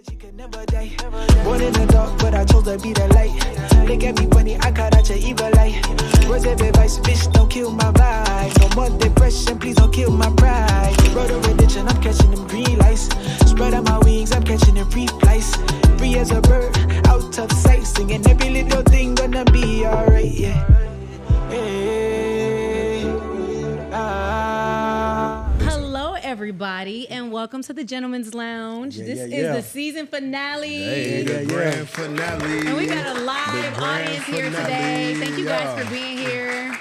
You can never die. Born in the dark, but I chose to be the light. Look at me funny, I cut out your evil light. Words of advice, bitch, don't kill my vibe. No more depression, please don't kill my pride. Road of religion, I'm catching them green lights. Spread out my wings, I'm catching them free flights. Free as a bird, out of sight. Singing every little thing gonna be alright, yeah. Hey, Hello, everybody, and welcome to the Gentleman's Lounge. This is the season finale. The grand finale. And we got a live audience here today. Thank you guys for being here.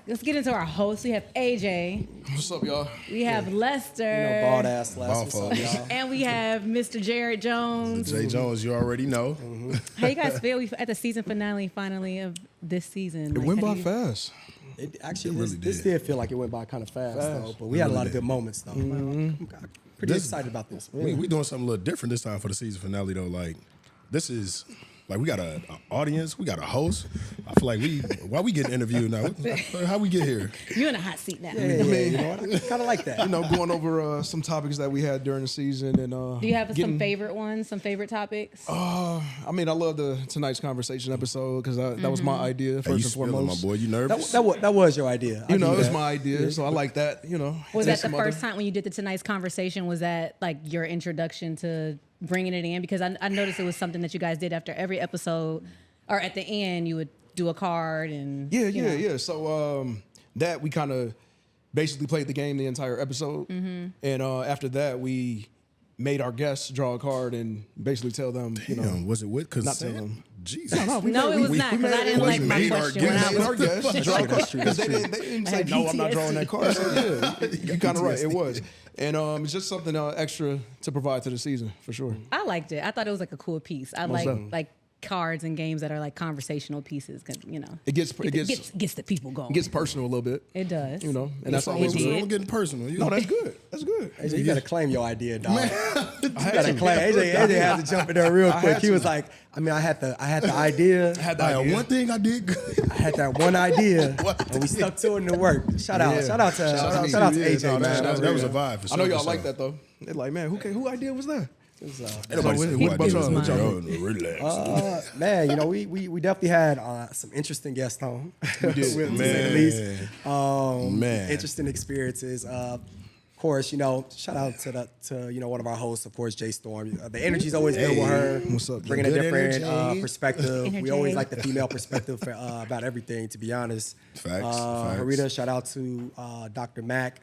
Let's get into our hosts. We have AJ. What's up, y'all? We have Lester. Bald ass Lester. Bald y'all. And we have Mr. Jared Jones. Jay Jones, you already know. How you guys feel? We at the season finale finally of this season. It went by fast. It actually, really this did feel like it went by kind of fast, though. But we had a lot of good moments, though. I'm pretty excited about this. We doing something a little different this time for the season finale, though. Like, this is... Like, we got an audience, we got a host. I feel like why we getting interviewed now? How we get here? You're in a hot seat now. Yeah, you know what? I kind of like that. You know, going over some topics that we had during the season. And Do you have some favorite ones, some favorite topics? I mean, I love the Tonight's Conversation episode because that was my idea, Hey, you first and spilling, foremost. my boy. You nervous? That was your idea. You know, it was my idea, so I like that, you know. Was And that the some first other- time when you did the Tonight's Conversation? Was that like your introduction to bringing it in? Because I noticed it was something that you guys did after every episode, or at the end you would do a card and Yeah. So that we kind of basically played the game the entire episode, and after that we made our guests draw a card and basically tell them, you know, Damn, was it with not tell consent? them. Jesus. No, it was not, because I didn't like my made our question when I guests. was. Our guests draw a card true, because that's they true. didn't I say had no, I'm not drawing PTSD. that card. So yeah, you kind of right, it was, and it's just something extra to provide to the season for sure. I liked it. I thought it was like a cool piece. I definitely. like cards and games that are like conversational pieces. 'Cause, you know, It gets the people going. it gets personal a little bit. It does. You know, and that's What's always It wrong did. with getting personal? No, that's good. That's good. AJ, you got to claim your idea, dog. I You had got to to. claim. AJ had to jump in there real I quick. had He to. was like, I mean, I had the idea. I had the Like, idea. one thing I did good. I had that one idea, What? and we stuck to it and it worked. Shout out to Shout out to AJ, you. man. No, that was a Yeah. vibe for sure. I know y'all for like sure. that though. They're like, man, who idea was that? Everybody So said, what "Who about idea y'all? was What mine?" Relax. Man, you know, we definitely had some interesting guests on. We did, to say the Man. least. Man. Interesting experiences. Of course, you know, shout out to you know, one of our hosts, of course, Jei Storm. The energy's always good with her. What's up, Jay? Bringing a Good different energy. perspective. Energy. We always like the female perspective for, about everything, to be honest. Facts. Harita, shout out to Dr. Mac.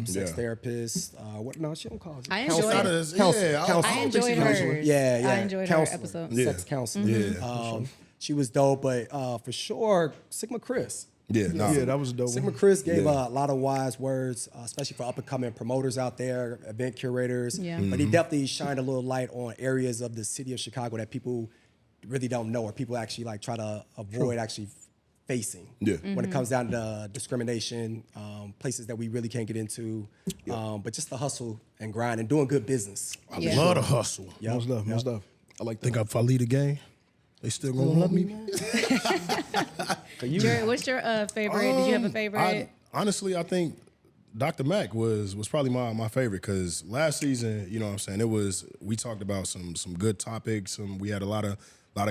Sex Yeah. therapist. What? No, she don't call it. I enjoyed Outside it. of this, Counsel- yeah, counsel. I don't think she enjoyed counselor. hers. Yeah. I enjoyed her Counselor. episode. Yeah. Sex counselor. Yeah. She was dope, but for sure, Sigma Chris. Yeah, nah. Yeah, that was a dope. Sigma one. Chris gave Yeah. a lot of wise words, especially for up and coming promoters out there, event curators. Yeah. But he definitely shined a little light on areas of the city of Chicago that people really don't know, or people actually like try to avoid actually facing. Yeah. When it comes down to discrimination, places that we really can't get into, but just the hustle and grind and doing good business. I Yeah. love the hustle. Yep. Most stuff. I like that. Think if I lead the game, they still gonna love me. Jared, what's your favorite? Did you have a favorite? Honestly, I think Dr. Mac was probably my favorite because last season, you know what I'm saying, we talked about some good topics. We had a lot of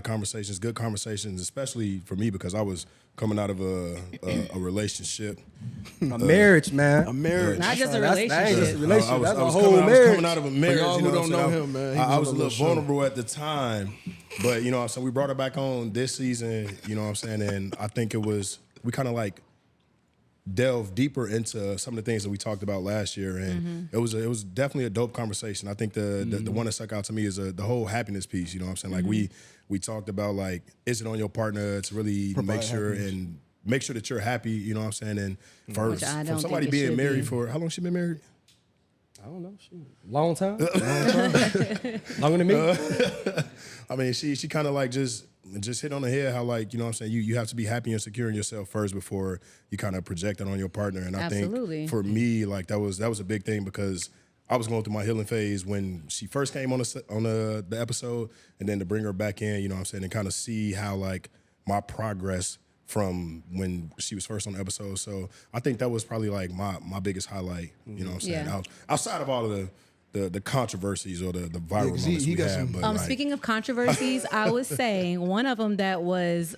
conversations, good conversations, especially for me because I was coming out of a relationship. A marriage, man. A marriage. Not just a That ain't just a relationship. relationship. I was That's a coming- whole I was marriage. coming out of a marriage. y'all you know who what I'm don't know saying? him, man, he I was was on a the little show. vulnerable at the time, but you know what I'm saying, we brought it back on this season, you know what I'm saying, and I think we kind of like delve deeper into some of the things that we talked about last year, and it was definitely a dope conversation. I think the one that stuck out to me is the whole happiness piece. You know what I'm saying? Like we talked about like, is it on your partner to really Provide make sure happiness. and make sure that you're happy. You know what I'm saying? And for Which I don't think somebody it being should married be. for how long she been married? I don't know. Long time. Longer than me. I mean, she kind of like just hit on the head how like, you know what I'm saying, you have to be happy and secure in yourself first before you kind of project it on your partner. And I Absolutely. think for me, like that was a big thing because I was going through my healing phase when she first came on the episode, and then to bring her back in, you know what I'm saying, and kind of see how like my progress from when she was first on the episode. So I think that was probably like my biggest highlight, you know what I'm saying? Yeah. Outside of all of the controversies or the viral 'cause moments he we got had. some- But like, Speaking of controversies, I was saying one of them that was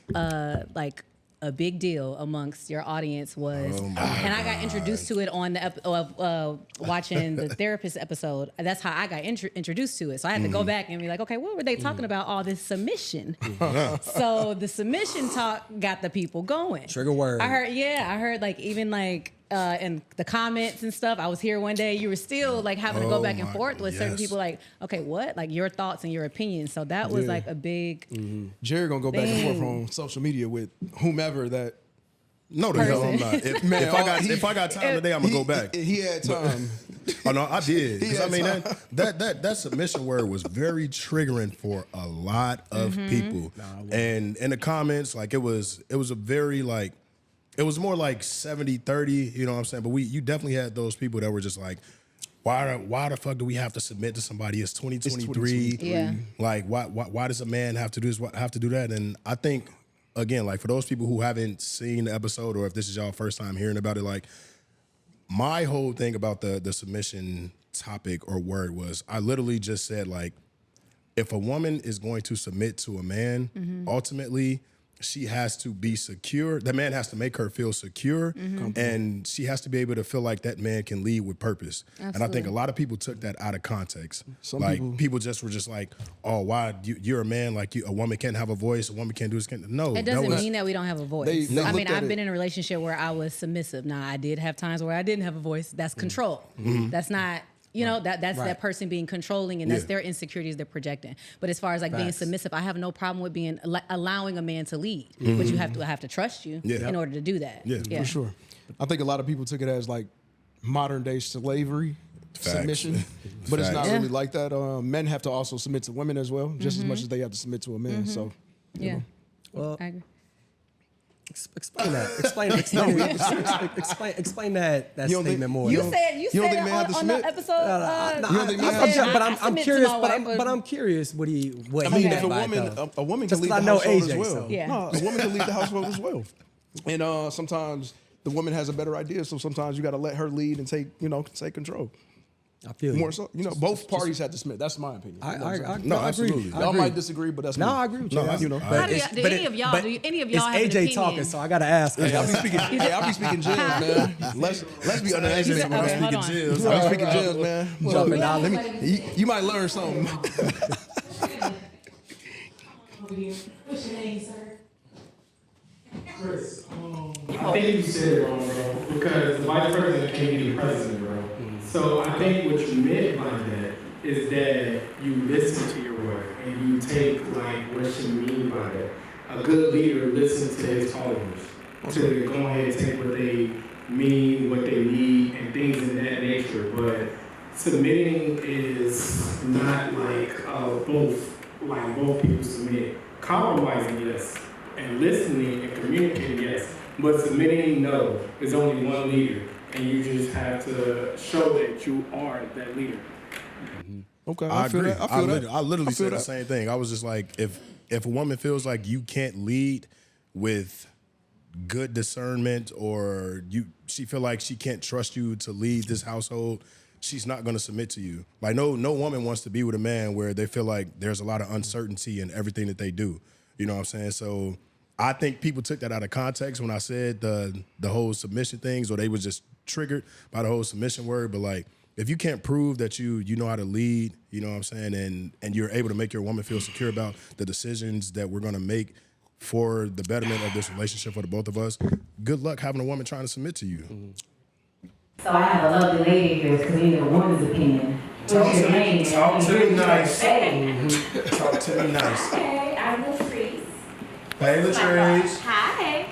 like a big deal amongst your audience was, and I got introduced to it on the watching the therapist episode. That's how I got introduced to it. So I had to go back and be like, okay, what were they talking about? All this submission. So the submission talk got the people going. Trigger word. I heard like even like in the comments and stuff. I was here one day. You were still like having to go back and forth with certain people. Like, okay, what? Like your thoughts and your opinions. So that was like a big. Jerry gonna go back and forth Thing. on social media with whomever that. no, the hell I'm not. If I got time today, I'm gonna go back. He had time. Oh no, I did. 'Cause, He I had mean time. that submission word was very triggering for a lot of people. And in the comments, like it was a very like it was more like 70-30, you know what I'm saying? But you definitely had those people that were just like, why the fuck do we have to submit to somebody? It's 2023. Yeah. Like why does a man have to do this? Have to do that? And I think again, like for those people who haven't seen the episode or if this is y'all first time hearing about it, like my whole thing about the submission topic or word was I literally just said like if a woman is going to submit to a man, ultimately she has to be secure. The man has to make her feel secure, and she has to be able to feel like that man can lead with purpose. And I think a lot of people took that out of context. Some like people- just were just like, "Oh, why you're a man? Like a woman can't have a voice. A woman can't do this." No, It doesn't mean that we don't have a voice. They I mean, looked at I've been it- in a relationship where I was submissive. Now, I did have times where I didn't have a voice. That's control. That's not, you know, that's that person being controlling, and that's their insecurities they're projecting. But as far as like being submissive, I have no problem with being allowing a man to lead, but you have to trust you in order to do that. Yeah, For sure. I think a lot of people took it as like modern day slavery Facts. submission, but it's not Facts. really like that. Men have to also submit to women as well, just as much as they have to submit to a man. So, you know. Well, I agree. explain that. Explain that You don't statement think- more. You Don't- said you don't think men have to on the submit? episode. No, You don't think men have to I'm, but I'm submit to curious. my But wife, I'm curious what I he mean, meant if a by it, woman, though. a woman can Just lead 'cause the I know household AJ, as well. so- Yeah. No, a woman can lead the household as well. And sometimes the woman has a better idea, so sometimes you got to let her lead and take control. I feel you. More so, both parties have to submit. That's my opinion. You know what I'm saying? No, I agree. absolutely. I Y'all agree. might disagree, but that's No, me. I agree with No, you. I- You know, How do it's- do but any of y'all- but do any of y'all it's have an AJ opinion? talking, so I gotta ask. Hey, I'll be speaking. I'll be speaking gems, man. Let's be underhanded. Okay, hold on. I'll be speaking gems, man. Jumping Look, out. let me. You might learn something. What's your name, sir? Chris, I think you said it wrong, bro, because the vice president can't be the president, bro. So I think what you meant by that is that you listen to your wife and you take like what she mean by that. A good leader listens to his followers to go ahead and take what they mean, what they need, and things in that nature. But submitting is not like both people submit. Compromising, yes, and listening and communicating, yes, but submitting, no. There's only one leader, and you just have to show that you are that leader. Okay, I feel agree. that. I feel that. I literally feel said the that. same thing. I was just like, if a woman feels like you can't lead with good discernment, or she feel like she can't trust you to lead this household, she's not going to submit to you. Like no woman wants to be with a man where they feel like there's a lot of uncertainty in everything that they do. You know what I'm saying? So I think people took that out of context when I said the whole submission things, or they was just triggered by the whole submission word. But like, if you can't prove that you know how to lead, you know what I'm saying, and you're able to make your woman feel secure about the decisions that we're gonna make for the betterment of this relationship for the both of us, good luck having a woman trying to submit to you. So I have a lovely lady here because we need a woman's opinion. What's your name? Talk to me nice. Hey. Talk to me nice. Hey, I'm Latrice. Hey, Latrice. Hi.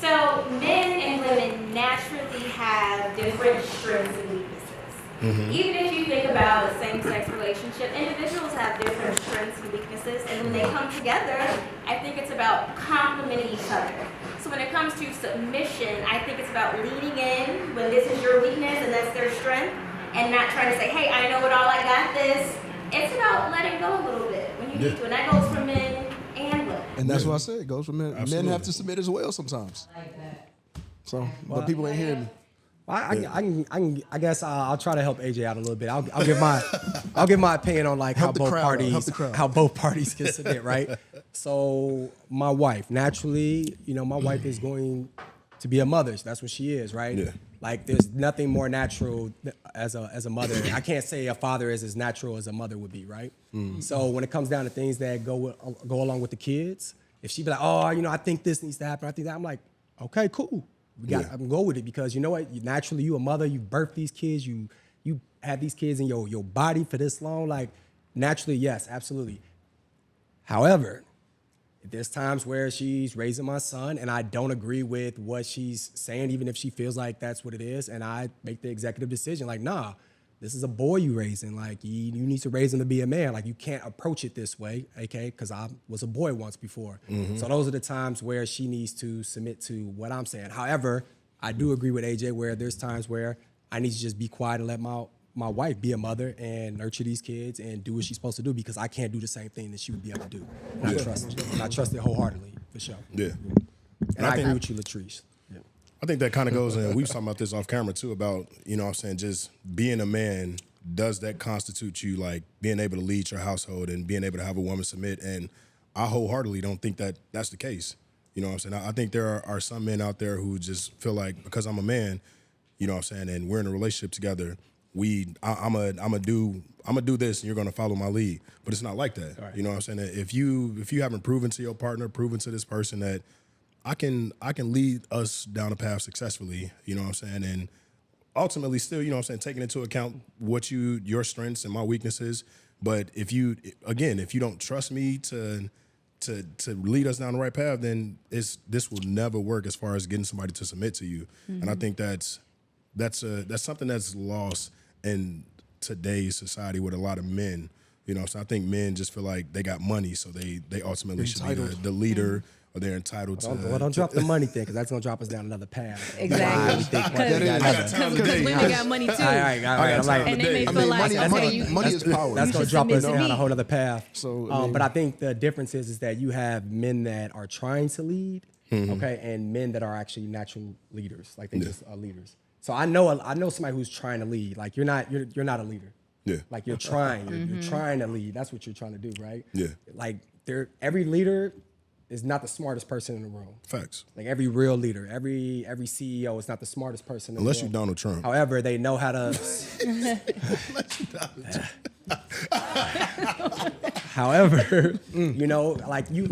So men and women naturally have different strengths and weaknesses. Even if you think about a same-sex relationship, individuals have different strengths and weaknesses, and when they come together, I think it's about complementing each other. So when it comes to submission, I think it's about leaning in when this is your weakness and that's their strength, and not trying to say, hey, I know it all, I got this. It's about letting go a little bit when you need to, and that goes for men and women. And that's what I said. It goes for men. Absolutely. Men have to submit as well sometimes. Like that. So, but people ain't hearing me. I guess I'll try to help AJ out a little bit. I'll give my opinion on like how both parties can submit, right? So my wife, naturally, my wife is going to be a mother. So that's what she is, right? Yeah. Like there's nothing more natural as a mother. I can't say a father is as natural as a mother would be, right? So when it comes down to things that go along with the kids, if she be like, oh, I think this needs to happen, I think that, I'm like, okay, cool. I'm gonna go with it because you know what? Naturally, you a mother, you birthed these kids, you have these kids in your body for this long. Like naturally, yes, absolutely. However, there's times where she's raising my son and I don't agree with what she's saying, even if she feels like that's what it is, and I make the executive decision, like, nah, this is a boy you raising. Like you need to raise him to be a man. Like you can't approach it this way, okay? Because I was a boy once before. So those are the times where she needs to submit to what I'm saying. However, I do agree with AJ where there's times where I need to just be quiet and let my wife be a mother and nurture these kids and do what she's supposed to do because I can't do the same thing that she would be able to do. And I trust it wholeheartedly, for sure. Yeah. And I agree with you, Latrice. Yeah. I think that kind of goes, and we was talking about this off camera too, about, just being a man, does that constitute you like being able to lead your household and being able to have a woman submit? And I wholeheartely don't think that that's the case. I think there are some men out there who just feel like because I'm a man, and we're in a relationship together, I'm gonna do this and you're gonna follow my lead. But it's not like that. Right. If you haven't proven to your partner, proven to this person that I can lead us down a path successfully, and ultimately still, taking into account your strengths and my weaknesses. But if you don't trust me to lead us down the right path, then this will never work as far as getting somebody to submit to you. And I think that's something that's lost in today's society with a lot of men. So I think men just feel like they got money, so they ultimately should be the leader. Or they're entitled to. Well, don't drop the money thing, because that's gonna drop us down another path. Exactly. Because women got money too. All right. I'm like, and they may feel like money is power. That's gonna drop us down a whole other path. So, but I think the difference is that you have men that are trying to lead, okay, and men that are actually natural leaders, like they just are leaders. So I know somebody who's trying to lead. Like you're not a leader. Yeah. Like you're trying. You're trying to lead. That's what you're trying to do, right? Yeah. Like every leader is not the smartest person in the room. Facts. Like every real leader, every CEO is not the smartest person in the room. Unless you're Donald Trump. However, they know how to. However, naturally,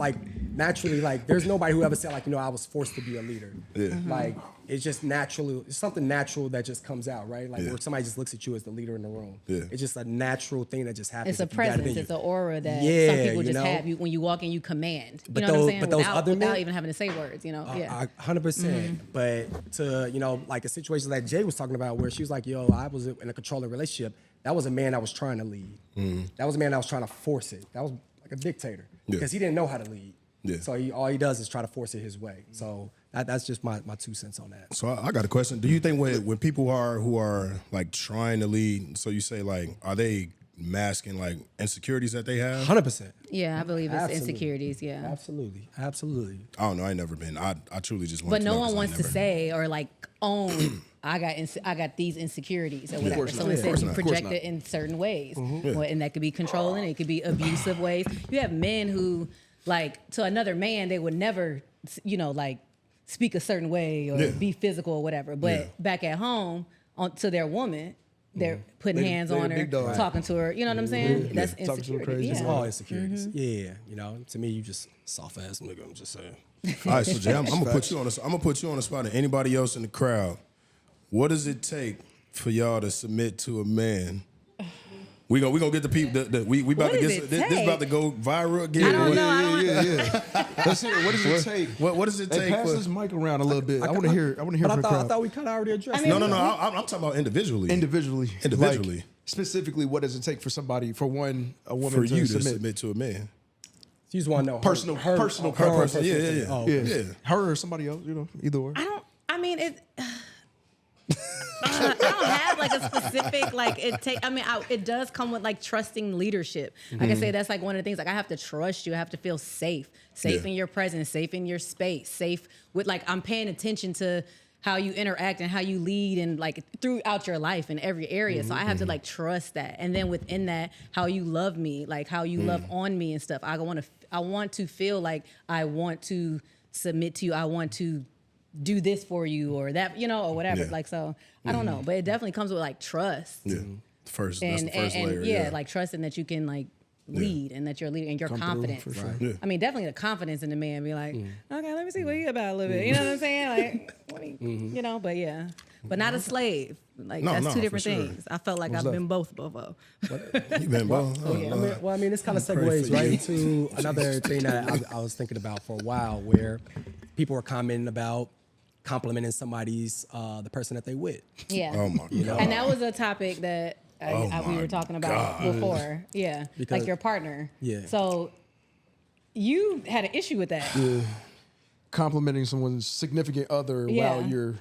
like there's nobody who ever said like, I was forced to be a leader. Yeah. Like it's just natural. It's something natural that just comes out, right? Like where somebody just looks at you as the leader in the room. Yeah. It's just a natural thing that just happens. It's a presence. It's an aura that some people just have. When you walk in, you command. You know what I'm saying? But those other men, without even having to say words. 100%. But to like a situation like Jay was talking about, where she was like, "Yo, I was in a controlling relationship." That was a man that was trying to lead. That was a man that was trying to force it. That was like a dictator because he didn't know how to lead. Yeah. So all he does is try to force it his way. So that's just my 2 cents on that. So I got a question. Do you think when people who are like trying to lead, so you say like, are they masking like insecurities that they have? 100%. Yeah, I believe it's insecurities. Yeah, absolutely. I don't know. I ain't never been. I truly just want. But to no know, one wants to say or like own. I got these insecurities or whatever. So instead you project it in certain ways, and that could be controlling. It could be abusive ways. You have men who like to another man they would never, like speak a certain way or be physical or whatever. But back at home, to their woman, they're putting hands on her, talking to her. You know what I'm saying? That's insecurity. It's all insecurities. Yeah. To me, you just soft ass nigga. I'm just saying. All right, so Jay, I'm gonna put you on I'm gonna put you on the spot. And anybody else in the crowd, what does it take for y'all to submit to a man? We gonna get the people. We about to get this about to go viral again. I don't know. Yeah. Let's hear it. What does it take? What does it take? Pass this mic around a little bit. I want to hear. From the crowd. I thought we kind of already addressed. No. I'm talking about individually. Individually. Like, specifically, what does it take for a woman for you to submit to a man? You just want to know personal. Her person. Yeah. Her or somebody else. Either or. I don't have like a specific it does come with like trusting leadership. Like I say, that's like one of the things. Like I have to trust you. I have to feel safe in your presence, safe in your space, safe with like I'm paying attention to how you interact and how you lead and like throughout your life in every area. So I have to like trust that. And then within that, how you love me, like how you love on me and stuff. I want to feel like I want to submit to you. I want to do this for you or that, or whatever. Yeah. Like, so I don't know, but it definitely comes with like trust. Yeah. That's the first layer. Yeah, like trusting that you can like lead and that you're leading and your confidence. for sure. Yeah. I mean, definitely the confidence in the man. Be like, okay, let me see what you about a little bit. You know what I'm saying? Like, what do you, but yeah, but not a slave. Like that's two different for sure. things. I felt like I've been both before. You been both. This kind of Pray segues for right you. into another thing that I was thinking about for a while, where people were commenting about complimenting somebody's the person that they with. Yeah. Oh my God. And that was a topic that we were talking about before. Yeah. Because- like your partner. Yeah. So you had an issue with that. Yeah. Complimenting someone's significant other Yeah. while you're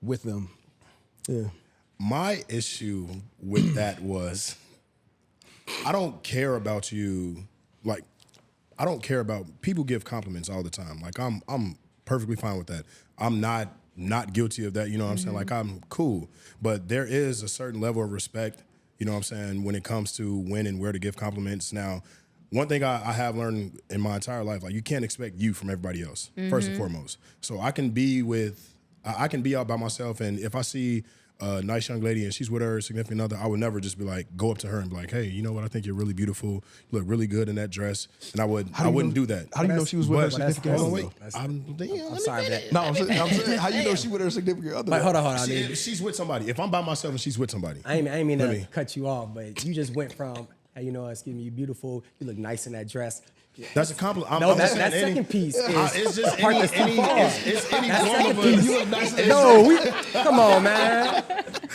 with them. Yeah. My issue with that was I don't care about you. Like, I don't care about people give compliments all the time. Like I'm perfectly fine with that. I'm not guilty of that. You know what I'm saying? Like I'm cool. But there is a certain level of respect, you know what I'm saying, when it comes to when and where to give compliments. Now, one thing I have learned in my entire life, like you can't expect you from everybody else, first and foremost. So I can be out by myself, and if I see a nice young lady and she's with her significant other, I would never just be like, go up to her and be like, hey, you know what? I think you're really beautiful. You look really good in that dress. And I wouldn't do that. How do you know she was with her significant Hold on, other? wait. I'm sorry, that. No, I'm saying, how you know she with her significant other? Wait, hold on. She's with somebody. If I'm by myself and she's with somebody. I ain't mean Let to me- cut you off, but you just went from, hey, excuse me, you beautiful, you look nice in that dress. That's a compliment. No, I'm just that saying second piece is it's just the part that's too far. it's any form of a. No, come on, man.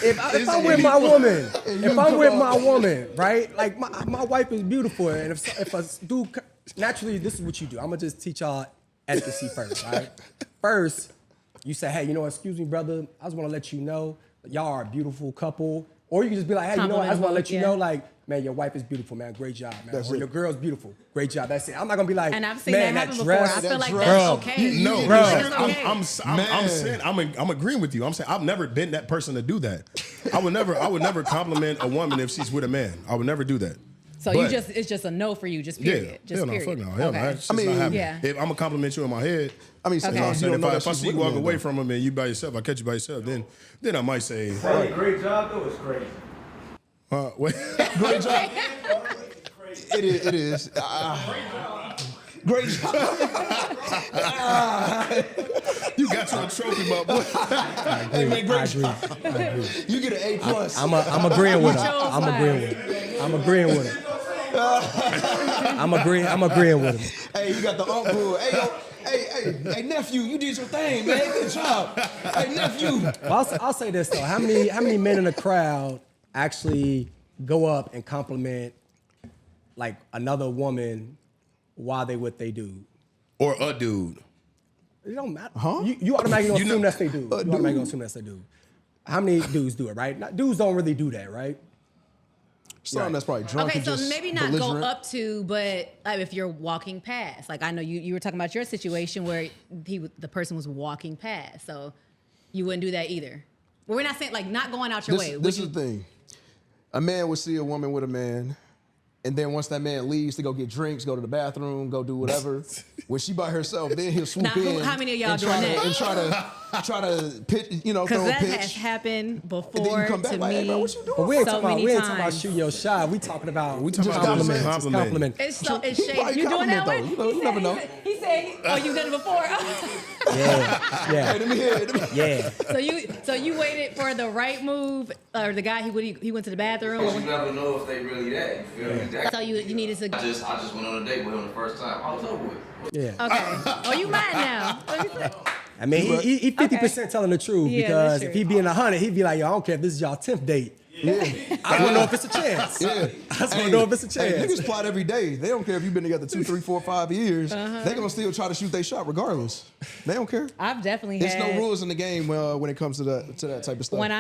If I'm with my woman, right? Like my wife is beautiful, and if a dude, naturally, this is what you do. I'm gonna just teach y'all etiquette first, right? First, you say, hey, excuse me, brother. I just want to let you know y'all are a beautiful couple. Or you can just be like, hey, I just want to let you know, like, man, your wife is beautiful, man. Great job, man. Or your girl's beautiful. Great job. That's it. I'm not gonna be like, And I've seen man, that happen dress, before. I feel like dress. that's okay. No, Bro. That's okay. I'm saying I'm agreeing with you. I'm saying I've never been that person to do that. I would never compliment a woman if she's with a man. I would never do that. So But- it's just a no for you, just period. Yeah, Just hell no, period. fuck no, hell no. Okay. That's just not happening. yeah. If I'm gonna compliment you in my head, I mean, Okay. you know what I'm saying? don't know If I she's see you with a walk man, away though. from him and you by yourself, I catch you by yourself, then I might say, Hey, great job though. It's crazy. wait. Great job. It is. Great job. You got you a trophy, my boy. Hey, man, great I job. agree. You get an A+. I'm agreeing with her. Chose I'm fine. agreeing with her. I'm agreeing with him. Hey, you got the uncle. Hey, yo, hey, nephew, you did your thing, man. Good job. Hey, nephew. Well, I'll say this though: how many men in the crowd actually go up and compliment like another woman while they with they dude? Or a dude. It don't matter. Huh? You automatically gonna You assume know- that's they dude. You automatically gonna assume that's they dude. How many dudes do it, right? Dudes don't really do that, right? Some that's probably drunk Okay, and so just maybe not go belligerent. up to, but like if you're walking past, like I know you were talking about your situation where the person was walking past, so you wouldn't do that either. Well, we're not saying like not going out your way. Would This you- is the thing. A man would see a woman with a man, and then once that man leaves to go get drinks, go to the bathroom, go do whatever, when she by herself, then he'll swoop Now, in. how many of y'all and doing try that? And try to pitch, throw Because a that pitch. has happened and then before you come back to like, me. hey, bro, what you doing? But we ain't So talking about many shooting your shot. We talking about talking about compliments. compliment. It's He shady. probably You doing that compliment, one? though. You never know. He said, oh, you done it before. Yeah. Hey, let me hear it. Yeah. so you waited for the right move, or the guy he went to the bathroom. You never know if they really that. You feel me? That- So you needed to. I just went on a date with him the first time. I was over with. Yeah. Okay. Oh, you mad now? Let me say. I mean, he 50% telling the truth Yeah, because that's if true. he be in 100, he'd be like, yo, I don't care if this is y'all 10th date. Yeah. I want to know if it's a chance. Yeah. I just want to know if it's a Hey, chance. niggas plot every day. They don't care if you've been together 2, 3, 4, 5 years. Uh-huh. They gonna still try to shoot their shot regardless. They don't care. I've definitely There's had. no rules in the game when it comes to that type of stuff. When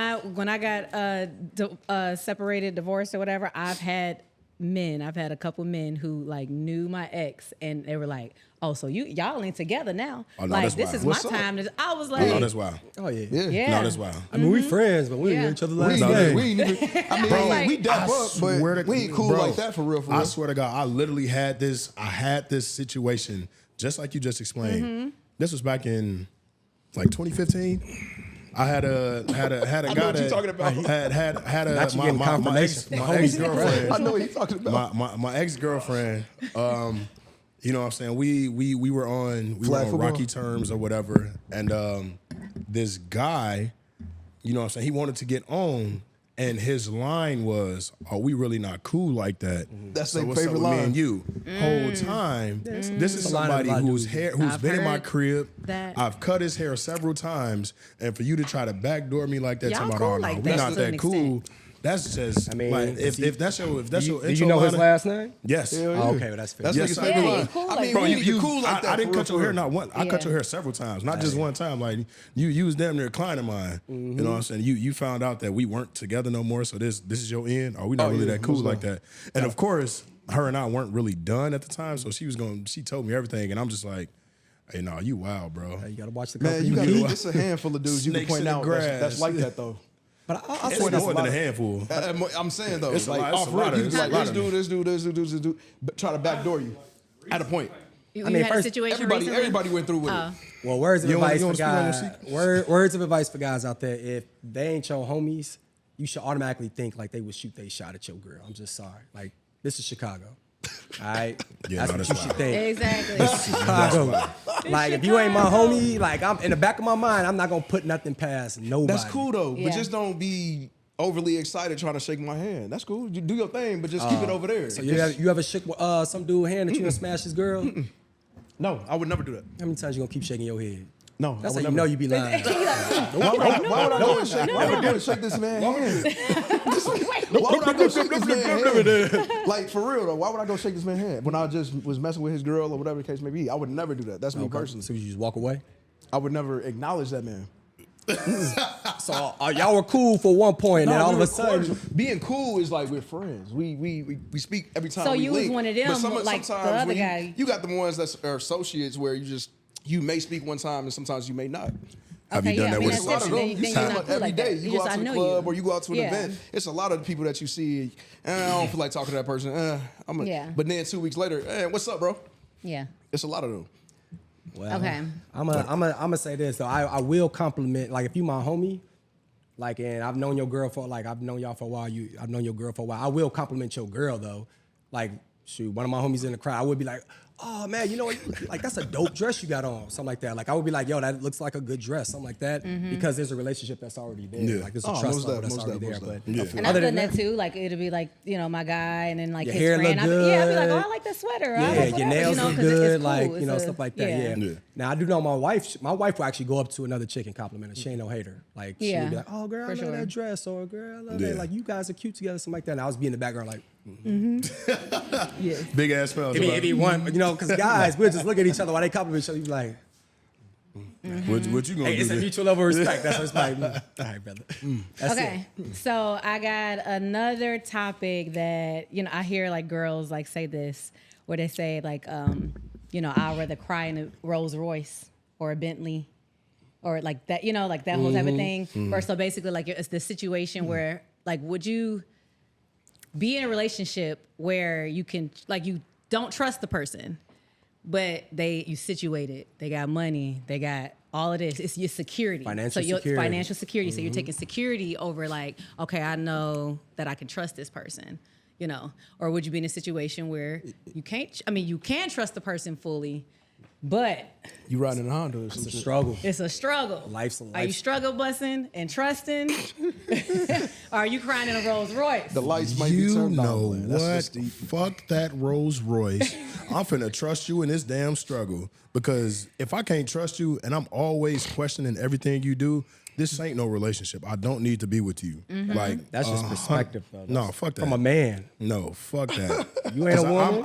I got separated, divorced, or whatever, I've had men. I've had a couple men who like knew my ex, and they were like, "Oh, so y'all ain't together now? Oh, no, like that's this wild. is What's my up? time." I was like, No, that's wild. Oh yeah. "Yeah, No, that's wild. I mean, we friends, but we Yeah. knew each other We, last No, night. we ain't even, I mean, Bro, we dap I up, but swear to- we ain't cool bro, like that for real, for real. I swear to God, I literally had this. I had this situation just like you just explained. Mm-hmm. This was back in like 2015. I had a guy know what that you're talking about. had Not you a getting my confirmation from homies. ex girlfriend. I know what he's talking about. My ex girlfriend. You know what I'm saying? We were on Flag football. rocky terms or whatever, and this guy, you know what I'm saying, he wanted to get on, and his line was, "Are we really not cool like that?" That's so their what's up favorite with me line. and you. Whole time, this is a line that somebody a lot of who's dudes I've been in my heard crib. that. I've cut his hair several times, and for you to try to backdoor me like that, Y'all talking about, cool "Oh, no, like we that not to an that cool." extent. That's just, I mean, like, if that's your Do you intro know his line- last name? Yes. Hell yeah. Oh, okay, well, that's fair. That's Yes, nigga's I favorite do. line. Yeah, cool I like mean, that. we need to be cool like that. I didn't for cut your real, hair for not one. I cut Yeah. your hair several times, not just one time. Like you was damn near a client of mine. You know what I'm saying? You found out that we weren't together no more. So this is your end. Are we not Oh, really yeah, that cool most like that? And of course, her and I weren't really done at the time. So she told me everything, and I'm just like, "Hey, no, you wild, bro." You gotta watch the Man, company you you got keep. it's a handful of dudes you can Snakes point in the out grass. that's like that though. But I It's swear that's more a than lot a of, handful. I'm saying though, It's a like lot- it's off a real, lot of- you it's be a like lot this of dude, this dude, but try to backdoor you at a point. You, I mean, had a first, situation Everybody, recently? everybody went through with Oh. it. Well, words of You don't wanna- advice you for wanna speak on guys. your Words of advice for guys out there: if they ain't your homies, you should automatically think like they would shoot they shot at your girl. I'm just sorry. Like this is Chicago. All right, Yeah, that's no, what that's you should wild. think. Exactly. Chicago. Like if you ain't my homie, like I'm in the back of my mind, I'm not gonna put nothing past nobody. That's cool though, Yeah. but just don't be overly excited trying to shake my hand. That's cool. You do your thing, but just keep it over there. So you ever shook some dude hand that you done smashed his girl? No, I would never do that. How many times you gonna keep shaking your head? No, That's I how would you never. know you be lying. Why would I go and shake? Why would I go and shake this man's hand? Why would I go shake this man's hand? Like for real though, why would I go shake this man's hand when I just was messing with his girl or whatever the case may be? I would never do that. That's me personally. So you just walk away. I would never acknowledge that man. So y'all were cool for one point, and then all of we a were sudden, cordial. Being cool is like we're friends. We speak every time. So we you was link. one of them, But like the sometimes other when guy. You got the ones that are associates where you may speak one time and sometimes you may not. Have Okay, you done yeah, I that mean, with that's A lot of different. them, Then you see you're them not cool every like day. that. You You go just, out I to the know club you. or you go out to an Yeah. event. It's a lot of people that you see. I don't feel like talking to that person. Yeah. But then 2 weeks later, hey, what's up, bro? Yeah. It's a lot of them. well, Okay. I'm gonna say this though. I will compliment, like if you my homie, like, and I've known your girl for I've known y'all for a while. I've known your girl for a while. I will compliment your girl though. Like, shoot, one of my homies in the crowd, I would be like, oh man, you know what? Like that's a dope dress you got on, something like that. Like I would be like, yo, that looks like a good dress, something like that, because there's a relationship that's already there. Yeah. Like there's a Oh, trust most level def- that's most already def- there. most But def. Yeah. And other I've than done that too. Like it'll be like, my guy, and then like Your his hair friend. look I'd be like, good. I like that sweater. I yeah, like your whatever, nails you know, look 'cause it's good, cool. like It's stuff like that. Yeah. Yeah. Now I do know my wife. My wife will actually go up to another chick and compliment her. She ain't no hater. Like Yeah. she'll be like, "Oh girl, I For love sure. that dress," or "Girl, I love Yeah. that." Like you guys are cute together, something like that. And I was be in the background like, Big ass smells. if he one, you know, because guys we'll just look at each other while they compliment each other. You be like, What you gonna "Hey, do? it's a then? mutual level of respect." That's what it's like. All right, brother. That's Okay, so I got another topic that I hear like girls like say this, where they say like I'd rather cry in a Rolls Royce or a Bentley, or like that like that whole type of thing. Or so basically like it's the situation where like would you be in a relationship where you can like you don't trust the person, but you situated, they got money, they got all of this. It's your security. Financial so security. Financial security. So you're taking security over like, okay, I know that I can trust this person, Or would you be in a situation where you can't, you can trust the person fully, but You riding in a Honda or some It's a shit. struggle. it's a struggle. Life's a Are you struggle busting and trusting? Or are you crying in a Rolls Royce? The lights might be You turned know on. Man. That's what? just deep. Fuck that Rolls Royce. I'm finna trust you in this damn struggle, because if I can't trust you and I'm always questioning everything you do, this ain't no relationship. I don't need to be with you. Like That's just perspective, though. No, That's fuck that. from a man. No, fuck that. You ain't a 'Cause woman?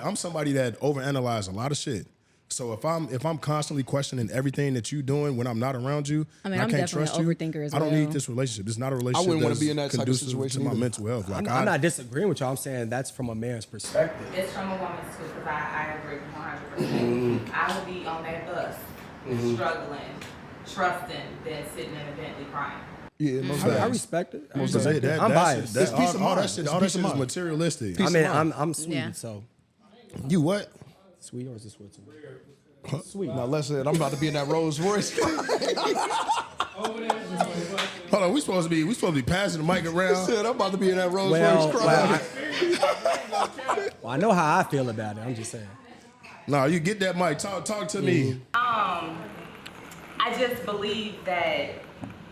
I'm somebody that overanalyze a lot of shit. So if I'm constantly questioning everything that you're doing when I'm not around you, I mean, and I'm I can't definitely trust an you, overthinker as I don't well. need this relationship. It's not a relationship. wouldn't wanna that's be in that type of conducive situation to my either. mental health. Like I'm not disagreeing with y'all. I'm saying that's from a man's perspective. It's from a woman's too, because I agree 100%. I would be on that bus, struggling, trusting, than sitting in a Bentley crying. Yeah, most I facts. respect it. I'm biased. It's peace of All that mind. shit, It's all that peace shit of is mind. materialistic. I mean, I'm sweet, Yeah. so You what? sweet or is it Switzerland? Sweet. Now listen, I'm about to be in that Rolls Royce. Hold on, we supposed to be passing the mic around. Shit, I'm about to be in that Rolls Well, Royce crying. I know how I feel about it. I'm just saying. No, you get that mic. Talk to me. I just believe that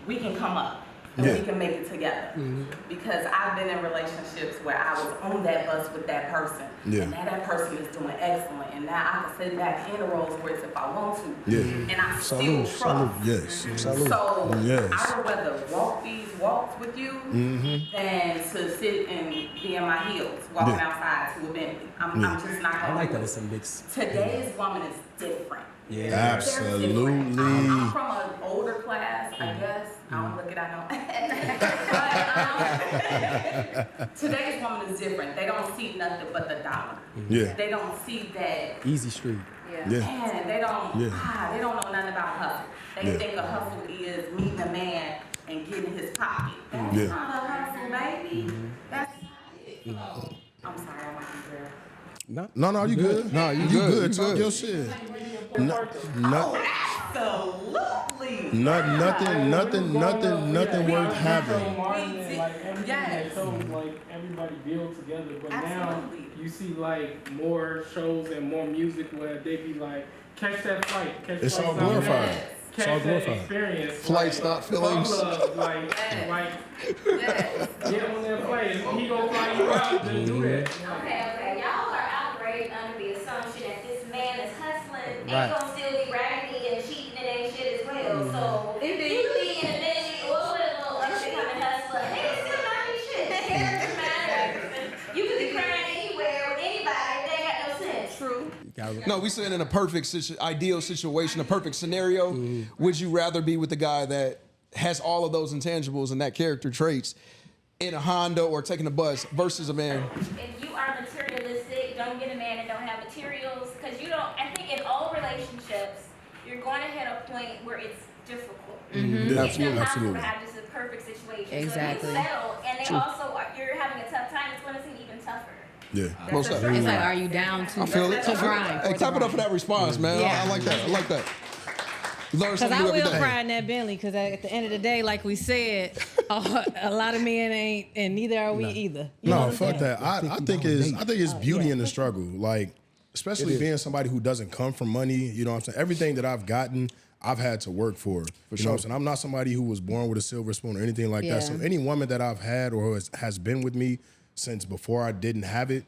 we can come up and we can make it together. Because I've been in relationships where I was on that bus with that person, and now that person is doing excellent, and now I can sit back in the Rolls Royce if I want to, and I still trust. Yes. So Yes. I would rather walk these walks with you than to sit and be in my heels walking outside to a Bentley. I'm just not I gonna like do that it. it's a mix. Today's woman is different. Yeah. Absolutely. I'm from an older class, I guess. I don't look it, I know. But today's woman is different. They don't see nothing but the dollar. Yeah. They don't see that. Easy street. Yeah. Man, they don't. Yeah. They don't know nothing about hustle. They Yeah. think a hustle is meeting a man and getting his pocket. That's Yeah. not a hustle, baby. That's not it. I'm sorry, I'm not there. No, you good. No, you good. good. Talk your shit. Absolutely. Nothing worth having. Yes. So like everybody build together, but Absolutely. now you see like more shows and more music where they be like, catch that flight, It's flight, all stop glorified. that, It's all catch that glorified. experience. Flights, not feelings. Love, like Yes. get on that plane. He gonna fly you out. Just do that. Okay. Y'all are operating under the assumption that this man is hustling and Right. gonna still be raggedy and cheating and ain't shit as well. So if you be in a bitch or with a little up and coming hustler, they still not be shit. The character matters. You could be crying anywhere with anybody. They ain't got no sense. True. No, we saying in a perfect ideal situation, a perfect scenario, would you rather be with the guy that has all of those intangibles and that character traits in a Honda or taking a bus versus a man? If you are materialistic, don't get a man that don't have materials. Because you don't, I think in all relationships, you're going to hit a point where it's difficult. Yeah, It's impossible absolutely. to have just a perfect situation. Exactly. So if you settle and they also you're having a tough time, it's going to seem even tougher. Yeah. Most That's definitely. It's like, are you down to I feel it. to grind? Hey, clap it up for that response, man. Yeah. I like that. I like that. You learn Because something I new every will day. cry in that Bentley. Because at the end of the day, like we said, a lot of men ain't, and neither are we either. You know No, what I'm fuck saying? that. I think it's beauty in the struggle. Like, especially being somebody who doesn't come from money. You know what I'm saying? Everything that I've gotten, I've had to work for. You know what I'm saying? I'm not somebody who was born with a silver spoon or anything like Yeah. that. So any woman that I've had or has been with me since before I didn't have it,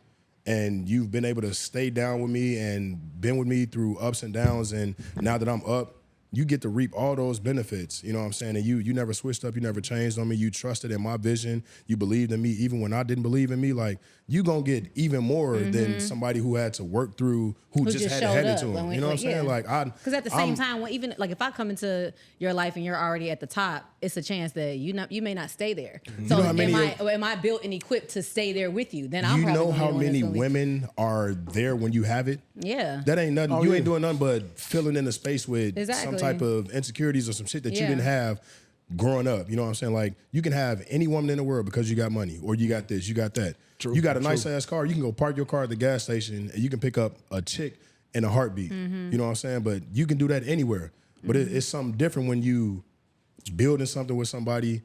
and you've been able to stay down with me and been with me through ups and downs, and now that I'm up, you get to reap all those benefits. You know what I'm saying? And you never switched up, you never changed on me. You trusted in my vision. You believed in me even when I didn't believe in me. Like, you gonna get even more than somebody who had to work through, who just had it showed handed up to when him. we- You know what I'm saying? yeah. Like, Because at the same time, even like if I come into your life and you're already at the top, it's a chance that you may not stay there. So know how many am I built and equipped to stay there with you? Then I'm you probably know gonna be how the one that's many gonna be- women are there when you have it? Yeah. That ain't nothing. You ain't doing nothing but filling in the space with some Exactly. type of insecurities or some shit that you Yeah. didn't have growing up. You know what I'm saying? Like, you can have any woman in the world because you got money, or you got this, you got that. You got a nice ass car. You can go park your car at the gas station and you can pick up a chick in a heartbeat. You know what I'm saying? But you can do that anywhere. But it's something different when you building something with somebody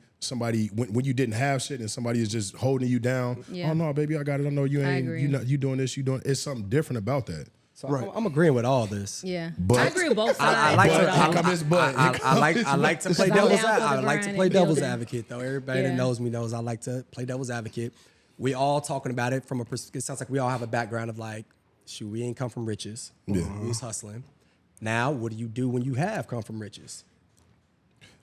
when you didn't have shit and somebody is just holding you down. Yeah. Oh no, baby, I got it. I know you ain't. agree. You doing this. You doing. It's something different about that. So I'm agreeing with all this. Yeah. But- I agree with both sides. I like But to. here come his butt. Here I like to play I'm devil's. down for the I like to grind play and devil's building. advocate though. Everybody Yeah. that knows me knows I like to play devil's advocate. We all talking about it from a. It sounds like we all have a background of like, shoot, we ain't come from riches. Yeah. We was hustling. Now, what do you do when you have come from riches?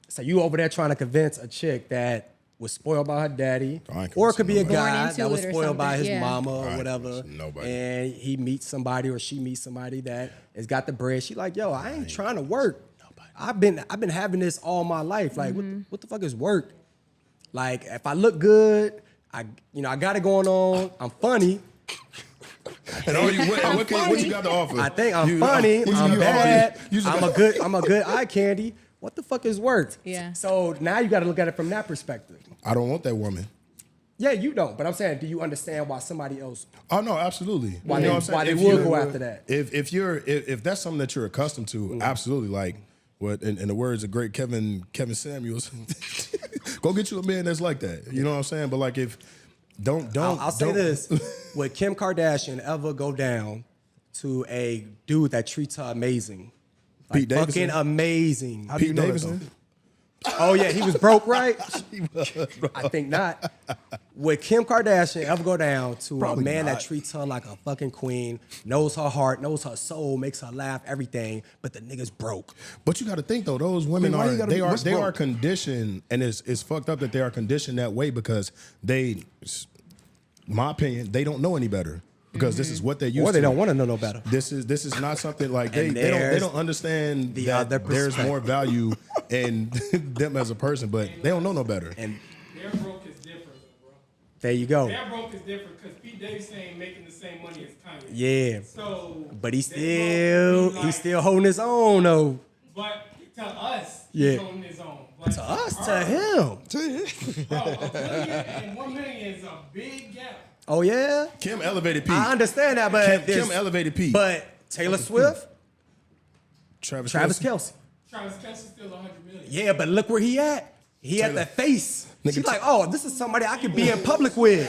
So you over there trying to convince a chick that was spoiled by her daddy, I ain't or it could be a nobody. guy into that was it or spoiled by his something, yeah. mama or I ain't whatever, nobody. and he meets somebody or she meets somebody that has got the bread. She like, yo, I ain't trying to work. I've been having this all my life. Like, what the fuck is work? Like, if I look good, I got it going on. I'm funny. And what you got to offer? I think I'm funny. I'm bad. I'm a good eye candy. What the fuck is work? Yeah. So now you got to look at it from that perspective. I don't want that woman. Yeah, you don't. But I'm saying, do you understand why somebody else? Oh no, absolutely. Why You know they, what I'm saying? why they If will you- go after that? If that's something that you're accustomed to, absolutely. Like what in the words of great Kevin Samuels, go get you a man that's like that. You know what I'm saying? But like if I'll say this: would Kim Kardashian ever go down to a dude that treats her amazing? Like, Pete Davidson? fucking amazing. How do you Pete know that, Davidson. Oh yeah, he was broke, right? I think not. Would Kim Kardashian ever go down to Probably a man not. that treats her like a fucking queen, knows her heart, knows her soul, makes her laugh, everything, but the nigga's broke? But you got to think though, those women why you gotta be- what's they are broke? conditioned, and it's fucked up that they are conditioned that way because my opinion, they don't know any better because this is what they used Or they to. don't want to know no better. This is not something like they And don't there's understand the that other there's perspective. more value in them as a person, but they don't know no better. And Their broke is different, though, bro. there you go. Their broke is different because Pete Davidson ain't making the same money as Kanye. Yeah. So, But he's they broke, he's still holding his own though. But to us, Yeah. he's holding his own. But To us, to her, him. Bro, $1 billion and $1 million is a big gap. Oh yeah. Kim elevated Pete. I understand that, but Kim elevated Pete. But Taylor Swift, Travis Travis Kelce. Kelce. Travis Kelce's still $100 million. Yeah, but look where he at. He at Taylor. the face. Nigga, She's like, oh, this is somebody I could be in public with.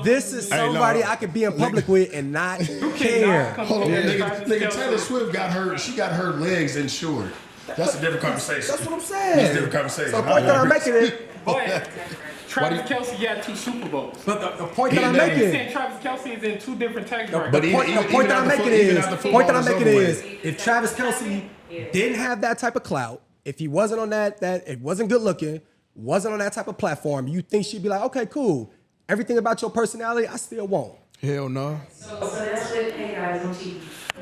This is Hey, no. somebody I could be in public with and not care. Hold on, nigga, Taylor Swift got her legs insured. That's a different conversation. That's what I'm saying. That's a different conversation. So the point that I'm making is, But Travis Kelce got 2 Super Bowls. but the point that He I'm did. He's making, saying Travis Kelce is in 2 different tax brackets. But the even- point even that I'm after making fo- even is, after point that I'm football making is is, over if Travis Kelce didn't have that type of clout, if he wasn't on that it wasn't good looking, wasn't on that type of platform, you think she'd be like, okay, cool. Everything about your personality, I still won't. Hell no. So that's what, hey guys, I'm Cheeky.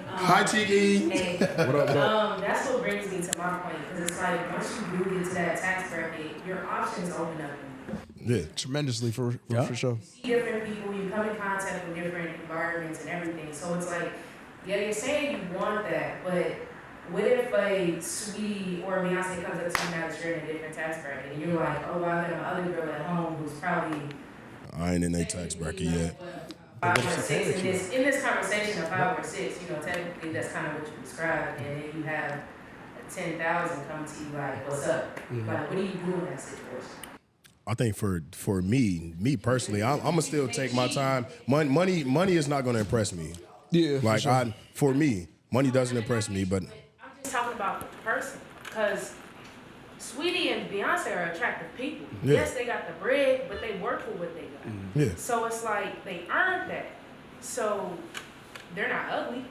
Hi, Tiki. Hey, What up? that's what brings me to my point, because it's like, once you do get to that tax bracket, your options open up. Yeah. Tremendously for sure. You see different people, you come in contact with different environments and everything. So it's like, yeah, you're saying you want that, but what if a Sweetie or Beyonce comes up to you now that you're in a different tax bracket, and you're like, oh, well, I got my other girl at home who's probably I ain't in a tax bracket yet. 5 or 6 in this conversation of 5 or 6, technically that's kind of what you described, and then you have 10,000 come to you like, what's up? Like, what do you do in that situation? I think for me personally, I'm gonna still take my time. Money is not gonna impress me. Yeah. for Like sure. for me, money doesn't impress me. But I'm just talking about the person, because Sweetie and Beyonce are attractive people. Yeah. Yes, they got the bread, but they work for what they got. yeah, So it's like they earned that. So they're not ugly.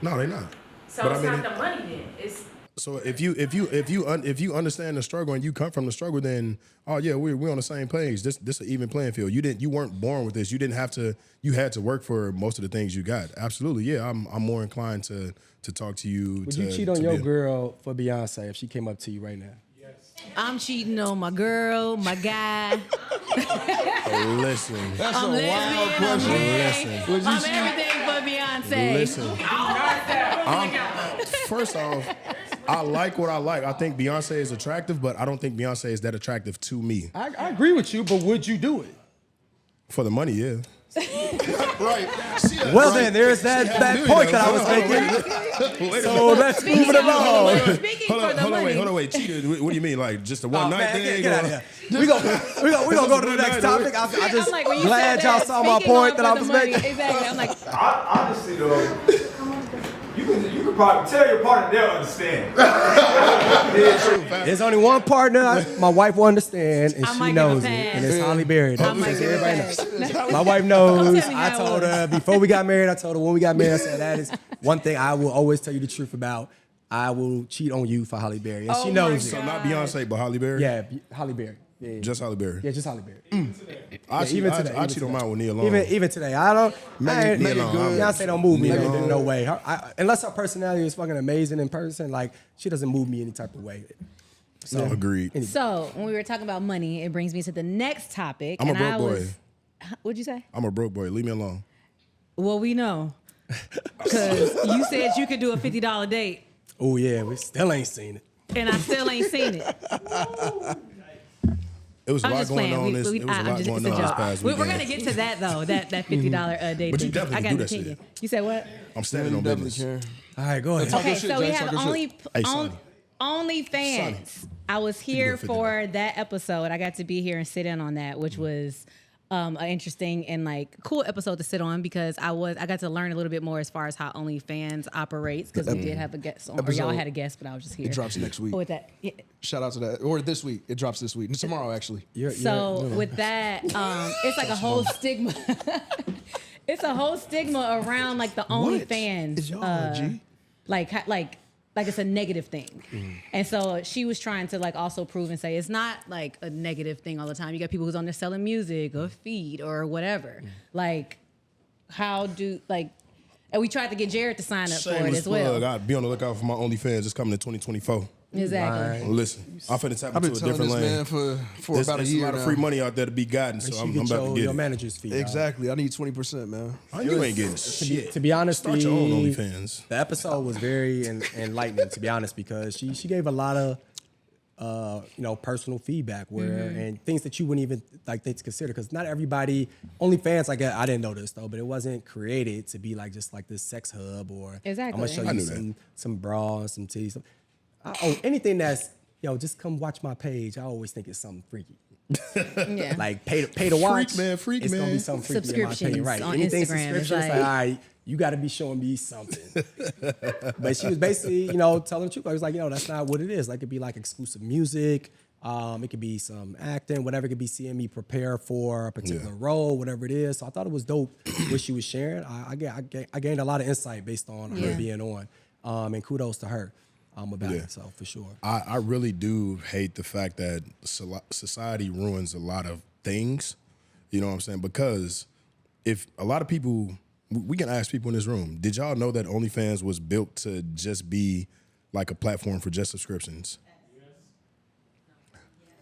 no, they not. So But it's I mean- not the money then. It's So if you understand the struggle and you come from the struggle, then oh yeah, we're on the same page. This an even playing field. You weren't born with this. You didn't have to. You had to work for most of the things you got. Absolutely, yeah. I'm more inclined to talk to you. Would you cheat on your girl for Beyonce if she came up to you right now? I'm cheating on my girl, my guy. Listen, I'm lesbian, I'm gay, Listen. I'm everything but Beyonce. listen. First off, I like what I like. I think Beyonce is attractive, but I don't think Beyonce is that attractive to me. I agree with you, but would you do it? For the money, yeah. Right. Well, then there's that point that I was making. So let's move it along. Speaking Hold for on, the hold on, money. wait, hold on, wait. Cheated? What do you mean? Like just a Oh, one night man, thing? get out of here. We gonna go to the next topic. I just I'm like, when you glad said y'all that, saw my speaking point on that I for was the money, making. Exactly. I'm like, Honestly though, you can probably tell your partner they'll understand. There's only one partner my wife will understand, and I she might give a knows it, pass. and it's Holly Berry. I might give a Everybody pass. knows. My wife knows. Tell me I how it told was. her before we got married. I told her when we got married. I said that is one thing I will always tell you the truth about. I will cheat on you for Holly Berry, and she Oh knows my it. So not Beyonce, but Holly Berry. Yeah, Holly Berry. Yeah. Just Halle Berry. Yeah, just Halle Berry. I actually don't mind with Nia Long. Even today, I don't. Megan good. Beyonce don't move me. No way. Unless her personality is fucking amazing in person, like she doesn't move me any type of way. So agreed. Anyway. So when we were talking about money, it brings me to the next topic. I'm a broke boy. What'd you say? I'm a broke boy. Leave me alone. Well, we know. Because you said you could do a $50 date. Oh, yeah. We still ain't seen it. And I still ain't seen it. It was a lot going on this past weekend. We're going to get to that, though, that $50 date. But you definitely can do that shit. You said what? I'm standing on business. All right, go ahead. Okay, shit, so we Jay, have talk OnlyFans. I was here for that episode. I got to be here and sit in on that, which was an interesting and like cool episode to sit on because I got to learn a little bit more as far as how OnlyFans operates because we did have a guest on, or y'all had a guest, but I was just here. It drops next week. With that, yeah. Shout out to that. Or this week. It drops this week. Tomorrow, actually. With that, it's like a whole stigma. It's a whole stigma around like the OnlyFans. Is y'all G? Like it's a negative thing. And so she was trying to like also prove and say it's not like a negative thing all the time. You got people who's on there selling music or feed or whatever. Like and we tried to get Jared to sign up for it as well. Plug. I'd be on the lookout for my OnlyFans. It's coming in 2024. Exactly. Well, listen, I'm finna tap I've been into a telling different this lane. man for about a There's year a lot of free money out there to be gotten, so I'm about to get your it. manager's fee. Exactly. I need 20%, man. You ain't getting shit. To be honest, Start your own OnlyFans. The episode was very enlightening, to be honest, because she gave a lot of personal feedback and things that you wouldn't even like think to consider because not everybody OnlyFans like I didn't know this though, but it wasn't created to be like just like this sex hub or exactly. I'm gonna show you some bras, some titties. Anything that's just come watch my page. I always think it's something freaky. Yeah. Like pay to watch. Freak it's man. gonna be something freaky in my opinion, right? On Anything Instagram, subscriptions, like all right, you got to be showing me something. But she was basically, telling the truth. I was like, that's not what it is. Like, it could be like exclusive music. It could be some acting, whatever. It could be seeing me prepare for a particular role, whatever it is. So I thought it was dope what she was sharing. I gained a lot of insight based on her being on. And kudos to her about it. So for sure. I really do hate the fact that society ruins a lot of things. You know what I'm saying? Because if a lot of people, we can ask people in this room, did y'all know that OnlyFans was built to just be like a platform for just subscriptions?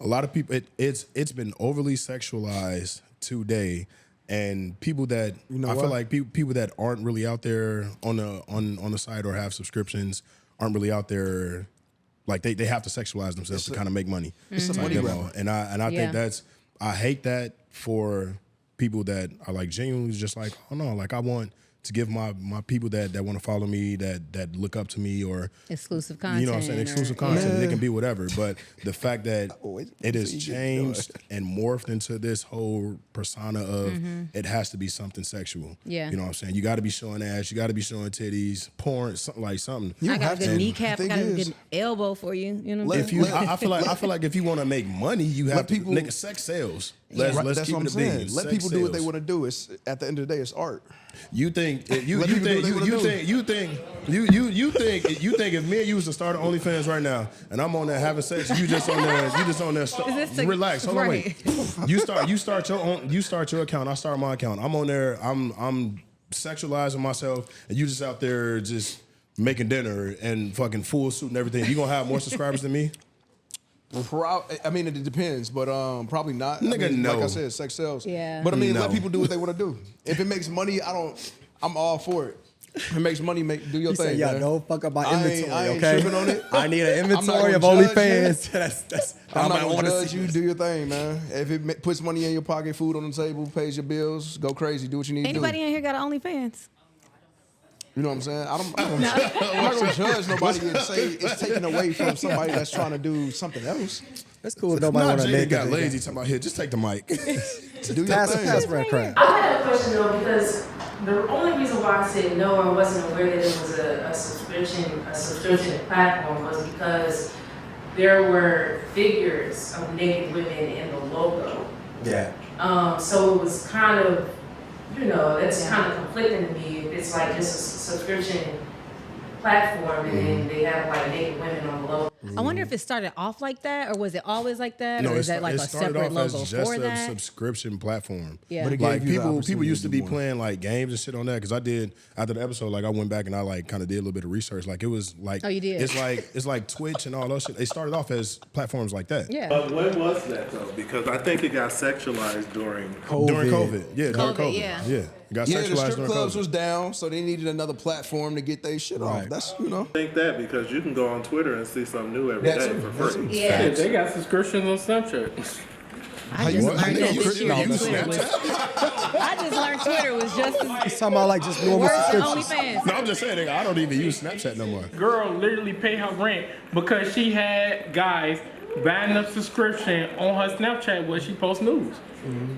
A lot of people, it's been overly sexualized today, and people that I feel like people that aren't really out there on the site or have subscriptions aren't really out there. Like they have to sexualize themselves to kind of make money. It's a money grab. And I think I hate that for people that are like genuinely just like, oh no, like I want to give my people that want to follow me, that look up to me, or exclusive content. You know what I'm saying? Exclusive content. It can be whatever. But the fact that it has changed and morphed into this whole persona of it has to be something sexual. Yeah. You know what I'm saying? You got to be showing ass. You got to be showing titties, porn, something. I got a good kneecap. I got a good elbow for you. You know what I'm saying? I feel like if you want to make money, you have to make sex sales. Let's That's keep what I'm it saying. being. Let people do what they want to do. It's at the end of the day, it's art. You think if me and you was to start an OnlyFans right now, and I'm on there having sex, you just on there. Relax. Hold on, wait. You start your account. I start my account. I'm on there. I'm sexualizing myself, and you just out there just making dinner and fucking full suit and everything. You gonna have more subscribers than me? I mean, it depends, but probably not. Nigga, no. Like I said, sex sells. Yeah. But I mean, let people do what they want to do. If it makes money, I'm all for it. If it makes money, do your thing. Yeah, man. don't fuck up my inventory, I ain't okay? tripping on it. I need an inventory of OnlyFans. I'm not gonna judge you. Do your thing, man. If it puts money in your pocket, food on the table, pays your bills, go crazy. Do what you need to do. Anybody in here got an OnlyFans? You know what I'm saying? I'm not gonna judge nobody and say it's taken away from somebody that's trying to do something else. That's cool if nobody want to make got lazy talking about here. Just take the mic. Do your pass thing. red crap. I had a question though, because the only reason why I said no or wasn't aware that it was a subscription platform was because there were figures of naked women in the logo. Yeah. So it was kind of, that's kind of conflicting to me. If it's like just a subscription platform and then they have like naked women on the logo. I wonder if it started off like that, or was it always like that, No, or is that like it a started separate off logo as just for a that? subscription platform. Yeah. But it Like gave you the people opportunity used to to be do more. playing like games and shit on that because I did after the episode. Like I went back and I like kind of did a little bit of research. Like it was like Oh, you did? It's like Twitch and all those shit. They started off as platforms like that. Yeah. But when was that though? Because I think it got sexualized during During COVID. Yeah, during COVID, COVID. yeah. Yeah. It got Yeah, the sexualized strip during clubs COVID. was down, so they needed another platform to get their shit off. That's, you know. I think that because you can go on Twitter and see something new every That's day it. for That's free. it. Yeah. They got subscriptions on Snapchat. I just learned that you this year that use Twitter was. I just learned Twitter was just as He's talking about like just normal worse than subscriptions. OnlyFans. No, I'm just saying, nigga, I don't even use Snapchat no more. Girl literally paid her rent because she had guys buying up subscription on her Snapchat where she posts news.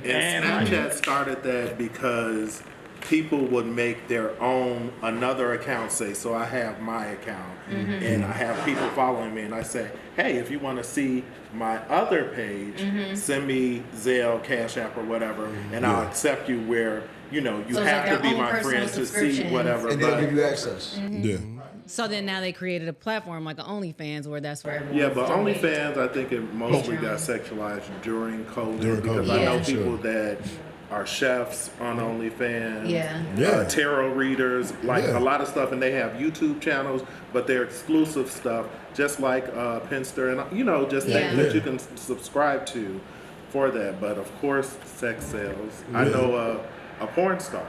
And Snapchat started that because people would make their own another account. Say, so I have my account and I have people following me, and I say, hey, if you want to see my other page, send me Zelle, Cash App, or whatever, and I'll accept you where you So it's have like to their be own my personal friend to see subscription. whatever. And but- they'll give you access. Yeah. So then now they created a platform like an OnlyFans where that's where everyone. Yeah, but OnlyFans, I think it mostly got sexualized during COVID During because COVID, I know yeah. people that are chefs on OnlyFans, Yeah. tarot readers, like Yeah. a lot of stuff, and they have YouTube channels, but they're exclusive stuff, just like Pinster and just Yeah. things that you can subscribe to for that. But of course, sex sells. I Yeah. know a porn star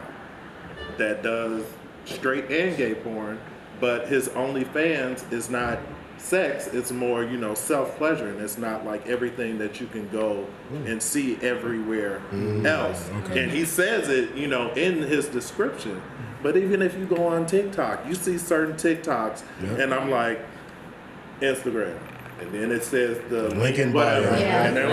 that does straight and gay porn, but his OnlyFans is not sex, it's more, self-pleasure, and it's not like everything that you can go and see everywhere else. And he says it, in his description. But even if you go on TikTok, you see certain TikToks, and I'm like, Instagram. And then it says the Link in whatever. bio. Yeah. And then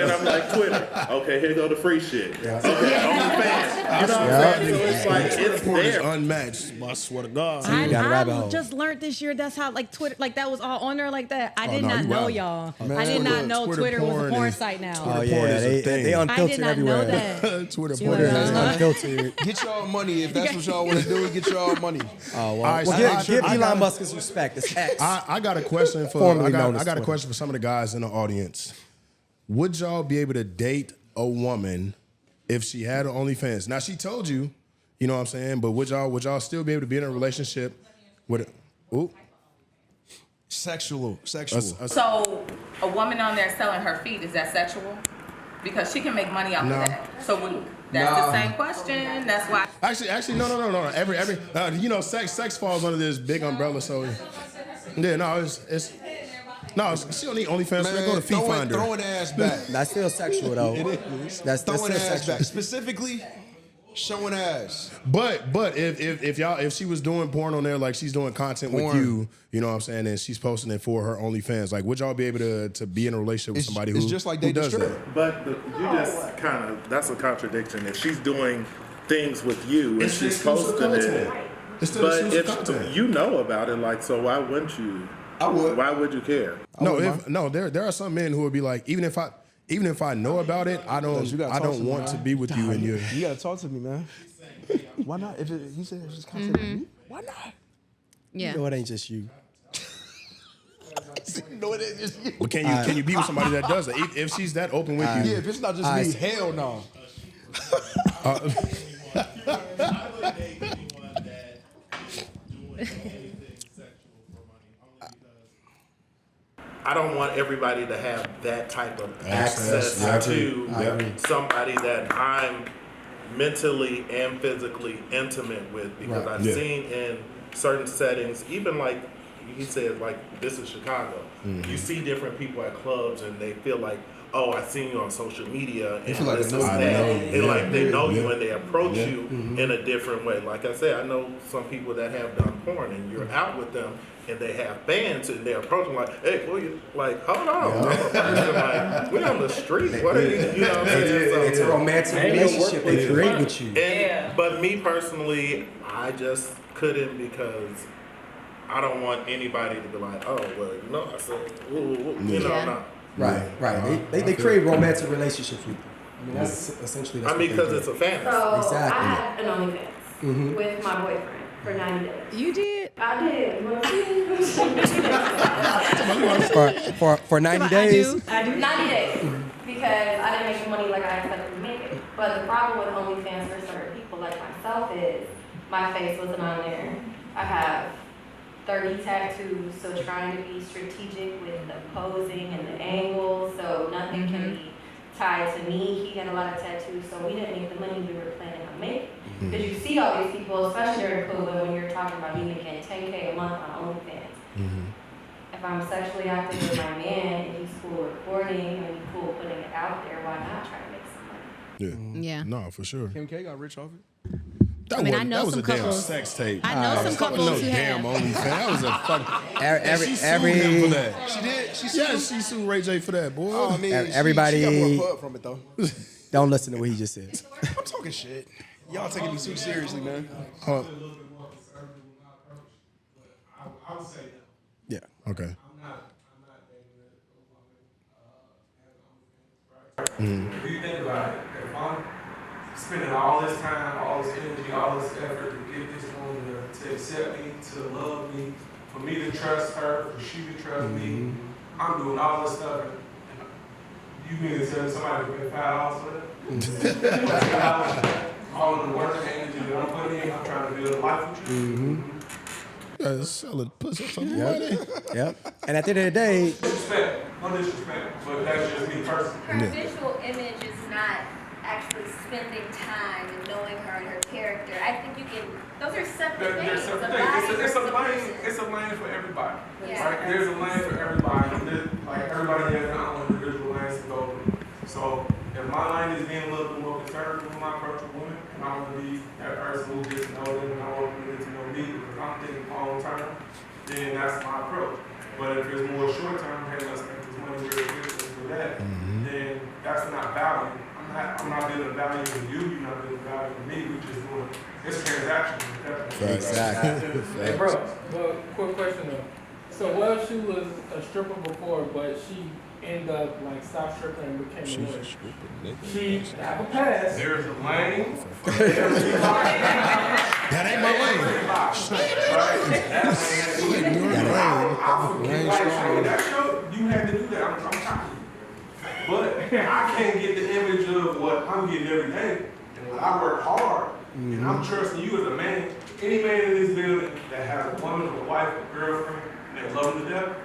I'm like, Twitter. Okay, here go the free shit. Okay, OnlyFans. You know what I'm saying? So it's like, it's Porn is there. unmatched. I swear to God. You got a rabbit hole. just learned this year that's how like Twitter, like that was all on there like that. I did no, not you know, wild. y'all. Man, I did not Twitter- know Twitter Twitter was a porn porn is- site now. Twitter Oh porn yeah, is a they thing. I unfiltered did not everywhere. know that. Twitter You porn know? is Unfiltered. Get y'all money if that's what y'all want to do. Get y'all money. Oh well, right, so give I Elon got- Musk his respect. It's X. I got a question for Formerly known as I got a Twitter. question for some of the guys in the audience. Would y'all be able to date a woman if she had an OnlyFans? Now she told you, you know what I'm saying, but would y'all still be able to be in a relationship with ooh, Sexual. So a woman on there selling her feet, is that sexual? Because she can make money off No. of that. So that's the same question. That's why. Actually, no. Every sex falls under this big umbrella. So, yeah, no, it's no, she don't need OnlyFans. So they go to Feet Finder. Throwing ass back. That's still sexual though. It is. That's Throwing still ass sexual. back. Specifically, showing ass. But if she was doing porn on there, like she's doing content with you, you know what I'm saying, and she's posting it for her OnlyFans, like would y'all be able to be in a relationship with somebody it's who just like who dating does stripper. that? But you just kind of, that's a contradiction. If she's doing things with you and she's posting it, It's still but exclusive if content. you know about it, like, so why wouldn't you? I would. Why would you care? There are some men who would be like, even if I know about it, I don't want to be with you and you. You gotta talk to me, man. Why not? He said it's just content with me. Why not? Yeah. No, it ain't just you. No, it ain't just you. But can you be with somebody that does that? If she's that open with you, Yeah, if it's not just me, hell no. I don't want everybody to have that type of Access, access yeah, to somebody that I'm mentally and physically intimate with, because I've seen in certain settings, even like he said, like, this is Chicago. You see different people at clubs and they feel like, oh, I seen you on social media and feel like this they is know that. you. And like they know you Yeah. and they approach you in a different way. Like I said, I know some people that have done porn and you're out with them and they have fans and they're approaching like, hey, well, you like, hold on. I'm a person, like, we on the street. What are you know what I'm saying? So- It's a romantic relationship they create with you. and, but me personally, I just couldn't, because I don't want anybody to be like, oh, well, I said, no. Right. They create romantic relationships with you. I mean, that's essentially. I mean, because it's a fantasy. So Exactly. I have an OnlyFans with my boyfriend. for 90 days. You did? I did. You want to see? For 90 days? I do. 90 days. Because I didn't make the money like I expected to make it. But the problem with OnlyFans for certain people like myself is my face wasn't on there. I have 30 tattoos, so trying to be strategic with the posing and the angles, so nothing can be tied to me. He got a lot of tattoos, so we didn't make the money we were planning on making. Because you see all these people, especially during COVID, when you're talking about you making $10K a month on OnlyFans. If I'm sexually active with my man and he's cool recording and he's cool putting it out there, why not try to make some money? Yeah. No, for sure. Kim K got rich off it. That I mean, I wasn't- know that was some a damn couples- sex tape. I know some couples no who damn have. OnlyFans. That was a fucking. Every- she sued every- him for that. She did. She She sued Ray J for that, boy. Oh, I mean, Everybody- she got more pub from it though. Don't listen to what he just said. I'm talking shit. Y'all taking me too seriously, man. Oh, I would say no. Yeah. okay. I'm not dating a woman, right? If you think about it, if I'm spending all this time, all this energy, all this effort to get this woman to accept me, to love me, for me to trust her, for she to trust me, I'm doing all this stuff. And you mean to tell me somebody can pay $5 for that? All of the work and energy that I'm putting in, I'm trying to build a life with you. Yeah, selling pussy for some Yep. money. Yep. And at the end of the day, Disrespect, no disrespect, but that's just me personally. Her visual image is not actually spending time and knowing her and her character. I think you can, those are separate There's things. some The things. body It's versus a the lane. person. It's a lane for everybody. Yeah. Right? There's a lane for everybody. Like everybody has their own individual lanes to go with. So if my lane is being a little bit more conservative with my approach with women, and I want to be that person who gets to know them, and I want them to get to know me because I'm thinking long term, then that's my approach. But if it's more short term, hey, let's make this money real quick, let's do that, then that's not value. I'm not building value in you, you're not building value in me, we're just doing, it's transactional. Exactly. Hey, bro, well, quick question though. So what if she was a stripper before, but she ended up like stopped stripping and became a nurse? She have a pass. There's a lane. That ain't my lane. You had to do that. I'm talking. But I can't get the image of what I'm getting every day. And when I work hard, and I'm trusting you as a man, any man in this building that has a woman, a wife, a girlfriend, and they love them to death.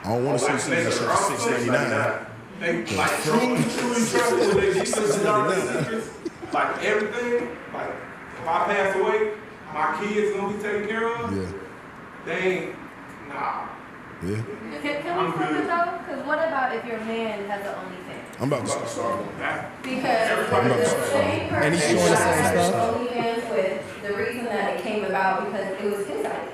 I don't want to see something that's $6.99. They like truly trust it when they get to the dark secrets. Like everything, like if I pass away, my kids gonna be taken care of. Yeah. They ain't, nah. Yeah. Can we flip it though? Because what about if your man has an OnlyFans? I'm about to start. Because the same person And he's showing the same that I stuff? started OnlyFans with, the reason that it came about because it was his idea.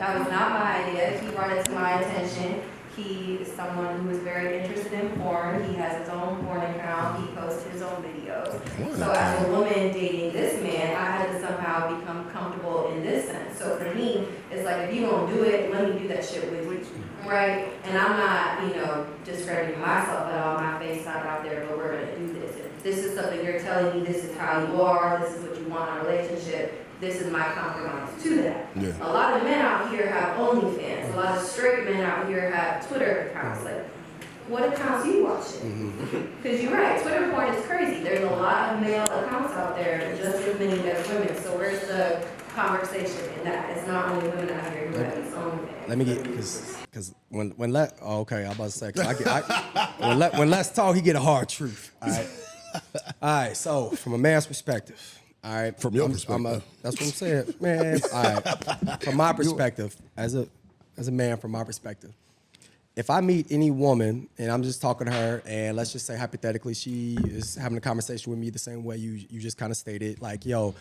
That was not my idea. He brought it to my attention. He is someone who is very interested in porn. He has his own porn account. He posts his own videos. So as a woman dating this man, I had to somehow become comfortable in this sense. So for me, it's like, if you don't do it, let me do that shit with you. Right? And I'm not, discrediting myself at all. My face not out there, but we're gonna do this. If this is something you're telling me, this is how you are, this is what you want in a relationship, this is my compromise to that. Yeah. A lot of men out here have OnlyFans. A lot of straight men out here have Twitter accounts. Like, what accounts you watching? Because you're right, Twitter porn is crazy. There's a lot of male accounts out there, just as many as women. So where's the conversation in that? It's not only women out here who have these OnlyFans. let me get because when let okay, I'm about to say 'cause when let's talk, he get a hard truth. All right. All right. So from a man's perspective. All right, From your perspective. that's what I'm saying, man. All right, from my perspective, as a man, from my perspective, if I meet any woman and I'm just talking to her, and let's just say hypothetically she is having a conversation with me the same way you just kind of stated, like, yo,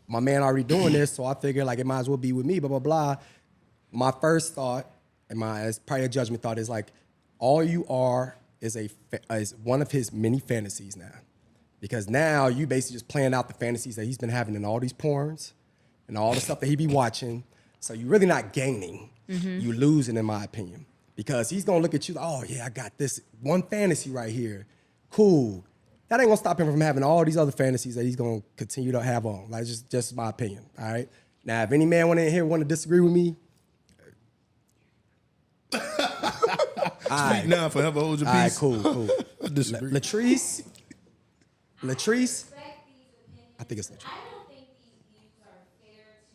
my man already doing this, so I figure like it might as well be with me, blah blah blah. My first thought, and as probably a judgment thought, is like, all you are is is one of his many fantasies now. Because now you basically just playing out the fantasies that he's been having in all these porns and all the stuff that he be watching. So you're really not gaining. You're losing, in my opinion. Because he's gonna look at you, oh yeah, I got this one fantasy right here. Cool. That ain't gonna stop him from having all these other fantasies that he's gonna continue to have on. Like just my opinion. All right. Now, if any man in here want to disagree with me, Speak now, forever hold your all right, peace. cool. I disagree. Latrice, I think it's Latrice. I don't think these views are fair to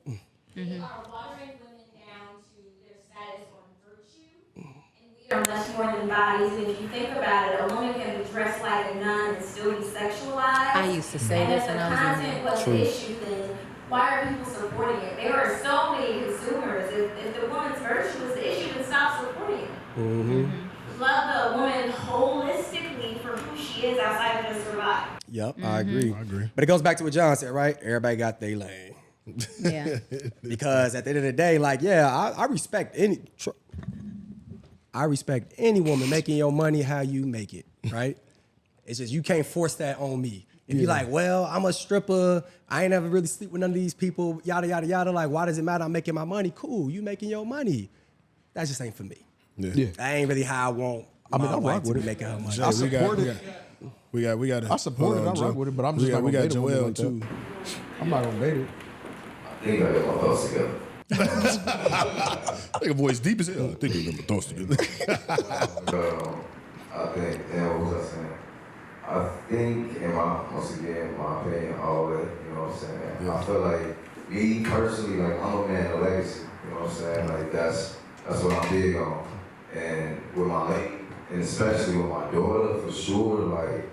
women. They are watering women down to their status on virtue, and we are much more than bodies. And if you think about it, a woman can be dressed like a nun and still be sexualized. I used to say this when I was And in if the content was the issue, then why are people supporting it? There are so many consumers. If the woman's virtue is the issue, then stop supporting it. Love the woman holistically for who she is outside of just her body. Yep, I agree. But it goes back to what John said, right? Everybody got their lane. Yeah. Because at the end of the day, like, yeah, I respect any woman making your money how you make it, right? It's just you can't force that on me. If you're like, well, I'm a stripper, I ain't never really sleep with none of these people, yada, yada, yada. Like, why does it matter? I'm making my money. Cool, you making your money. That just ain't for me. Yeah. That ain't really how I want my wife to be making her money. I support it. We got. I support it. I rock with it, but I'm just not we gonna got date a woman Joel like that. too. I'm not gonna date it. I think I got my thoughts together. Nigga voice deep as hell. I think I got my thoughts together. I think, what was I saying? I think, once again, my opinion, all that, you know what I'm saying? Yeah. I feel like, me personally, like, I'm a man of legacy, you know what I'm saying? Like, that's what I'm big on. And with my lady, and especially with my daughter, for sure, like,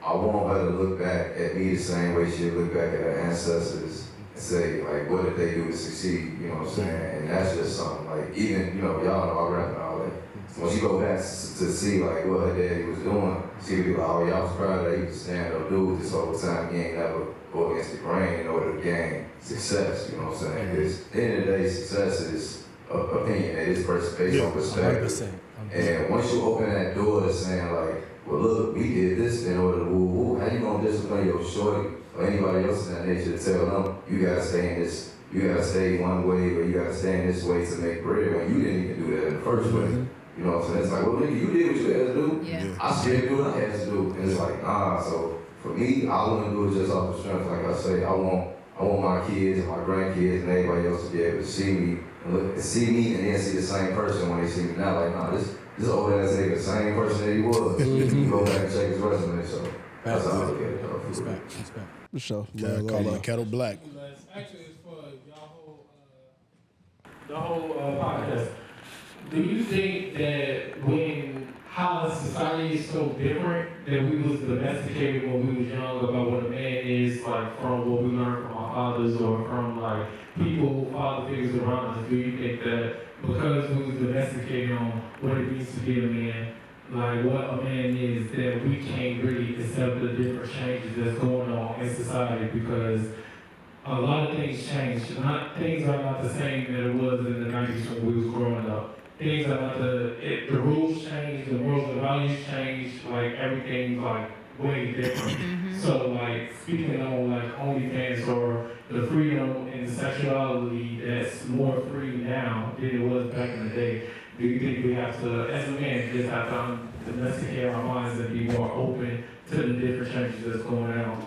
I want her to look back at me the same way she look back at her ancestors and say, like, what did they do to succeed, you know what I'm saying? And that's just something, like, even, you know, y'all know I rap and all that. So when she go back to see, like, what her daddy was doing, she would be like, oh, y'all was proud that he was a stand-up dude this whole time. He ain't never go against the grain in order to gain success, you know what I'm saying? Because at the end of the day, success is opinion, it is based on perspective. 100%. And once you open that door to saying, like, well, look, we did this in order to woo-woo, how you gonna discipline your shorty or anybody else in that nature to tell them, you gotta stay in this, you gotta stay one way or you gotta stay in this way to make bread when you didn't even do that in the first place. You know what I'm saying? It's like, well, nigga, you did what you had to do. Yeah. I still do what I had to do. And it's like, nah, so for me, all I want to do is just off the strength. Like I say, I want my kids and my grandkids and everybody else to be able to see me and look and see me and then see the same person when they see me now. Like, nah, this old ass nigga, the same person that he was. You go back and check his resume. So that's how I look at it, though. Respect. For sure. Yeah, call it kettle black. Actually, it's for y'all the whole podcast. Do you think that when how society is so different that we was domesticated when we was young about what a man is, like from what we learned from our fathers or from like people, father figures around us, do you think that because we was domesticated on what it means to be a man, like what a man is, that we can't really accept the different changes that's going on in society because a lot of things change. Things are not the same that it was in the 90s when we was growing up. Things are not the rules change, the morals and values change, like everything's like way different. So like speaking on like OnlyFans or the freedom and sexuality that's more free now than it was back in the day, do you think we have to, as a man, just have to domesticate our minds and be more open to the different changes that's going on?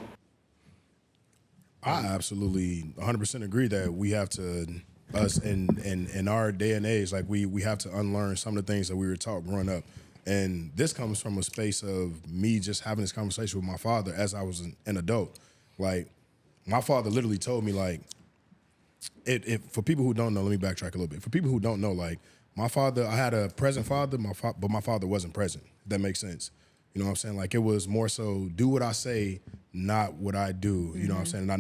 I absolutely 100% agree that we have to, us in our day and age, like we have to unlearn some of the things that we were taught growing up. And this comes from a space of me just having this conversation with my father as I was an adult. Like, my father literally told me, like, for people who don't know, let me backtrack a little bit. For people who don't know, like, my father, I had a present father, but my father wasn't present, if that makes sense. You know what I'm saying? Like, it was more so do what I say, not what I do. You know what I'm saying? And I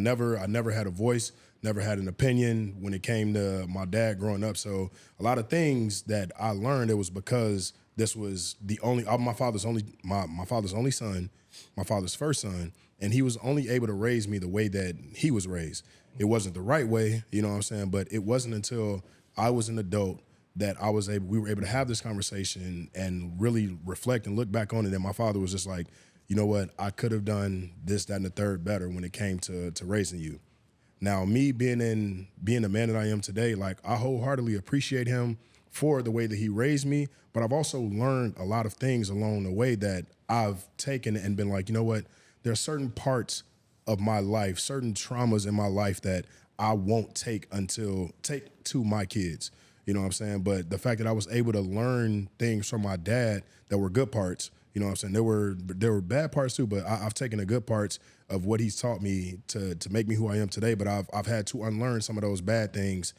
never had a voice, never had an opinion when it came to my dad growing up. So a lot of things that I learned, it was because this was my father's only son, my father's first son, and he was only able to raise me the way that he was raised. It wasn't the right way, you know what I'm saying? But it wasn't until I was an adult that we were able to have this conversation and really reflect and look back on it. And my father was just like, you know what, I could have done this, that, and the third better when it came to raising you. Now, me being the man that I am today, like, I wholeheartedly appreciate him for the way that he raised me, but I've also learned a lot of things along the way that I've taken and been like, you know what, there are certain parts of my life, certain traumas in my life that I won't take to my kids. You know what I'm saying? But the fact that I was able to learn things from my dad that were good parts, you know what I'm saying? There were bad parts too, but I've taken the good parts of what he's taught me to make me who I am today. But I've had to unlearn some of those bad things,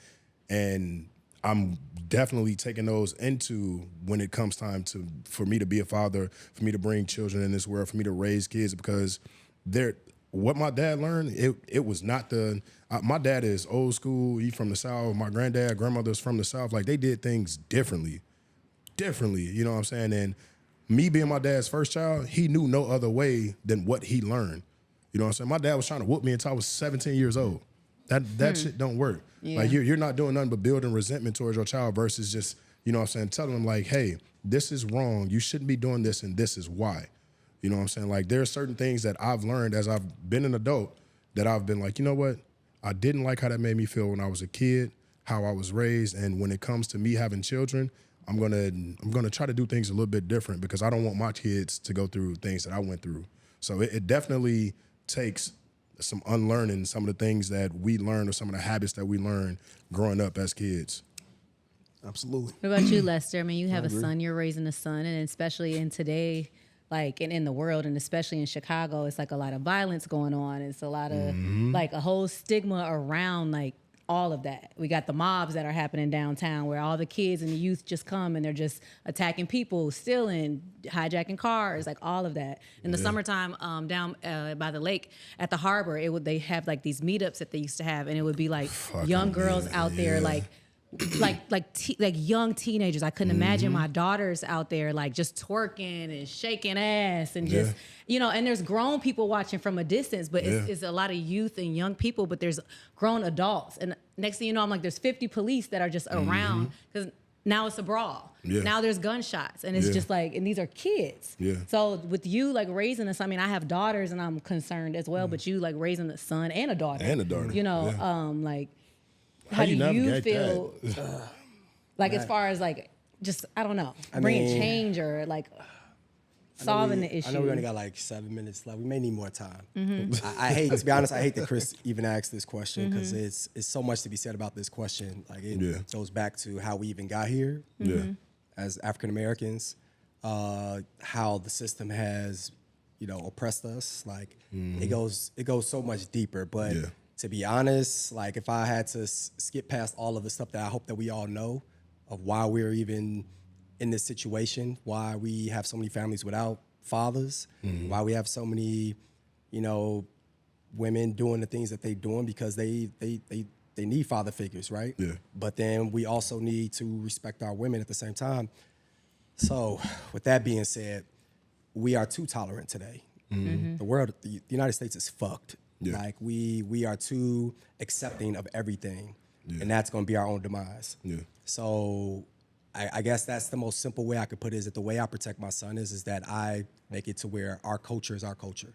and I'm definitely taking those into when it comes time for me to be a father, for me to bring children in this world, for me to raise kids, because what my dad learned, it was not my dad is old school. He from the South. My grandmother's from the South. Like, they did things differently, you know what I'm saying? And me being my dad's first child, he knew no other way than what he learned. You know what I'm saying? My dad was trying to whoop me until I was 17 years old. That shit don't work. Yeah. Like, you're not doing nothing but building resentment towards your child versus just, you know what I'm saying, telling them like, hey, this is wrong. You shouldn't be doing this, and this is why. You know what I'm saying? Like, there are certain things that I've learned as I've been an adult that I've been like, you know what? I didn't like how that made me feel when I was a kid, how I was raised, and when it comes to me having children, I'm gonna try to do things a little bit different because I don't want my kids to go through things that I went through. So it definitely takes some unlearning some of the things that we learned or some of the habits that we learned growing up as kids. Absolutely. What about you, Lester? I mean, you have a son, you're raising a son, and especially in today, like, and in the world, and especially in Chicago, it's like a lot of violence going on. It's a lot of like a whole stigma around like all of that. We got the mobs that are happening downtown where all the kids and the youth just come and they're just attacking people, stealing, hijacking cars, like all of that. In the summertime, down by the lake at the harbor, they have like these meetups that they used to have, and it would be like young girls out there, like young teenagers. I couldn't imagine my daughters out there like just twerking and shaking ass and just, you know, and there's grown people watching from a distance, but it's a lot of youth and young people, but there's grown adults. And next thing you know, I'm like, there's 50 police that are just around because now it's a brawl. Now there's gunshots, and it's just like, and these are kids. So with you like raising us, I mean, I have daughters and I'm concerned as well, but you like raising a son and a daughter. You know, like, how do you feel like as far as like just I don't know bringing change or like solving the issue? I know we only got like 7 minutes left. We may need more time. I hate, to be honest, I hate that Chris even asked this question because it's so much to be said about this question. Like it goes back to how we even got here as African Americans, how the system has, you know, oppressed us. Like it goes so much deeper, but. To be honest, like if I had to skip past all of the stuff that I hope that we all know of why we're even in this situation, why we have so many families without fathers, why we have so many, you know, women doing the things that they're doing because they need father figures, right? But then we also need to respect our women at the same time. So with that being said, we are too tolerant today. The world, the United States is fucked. Like we are too accepting of everything, and that's going to be our own demise. So I guess that's the most simple way I could put it, is that the way I protect my son is that I make it to where our culture is our culture.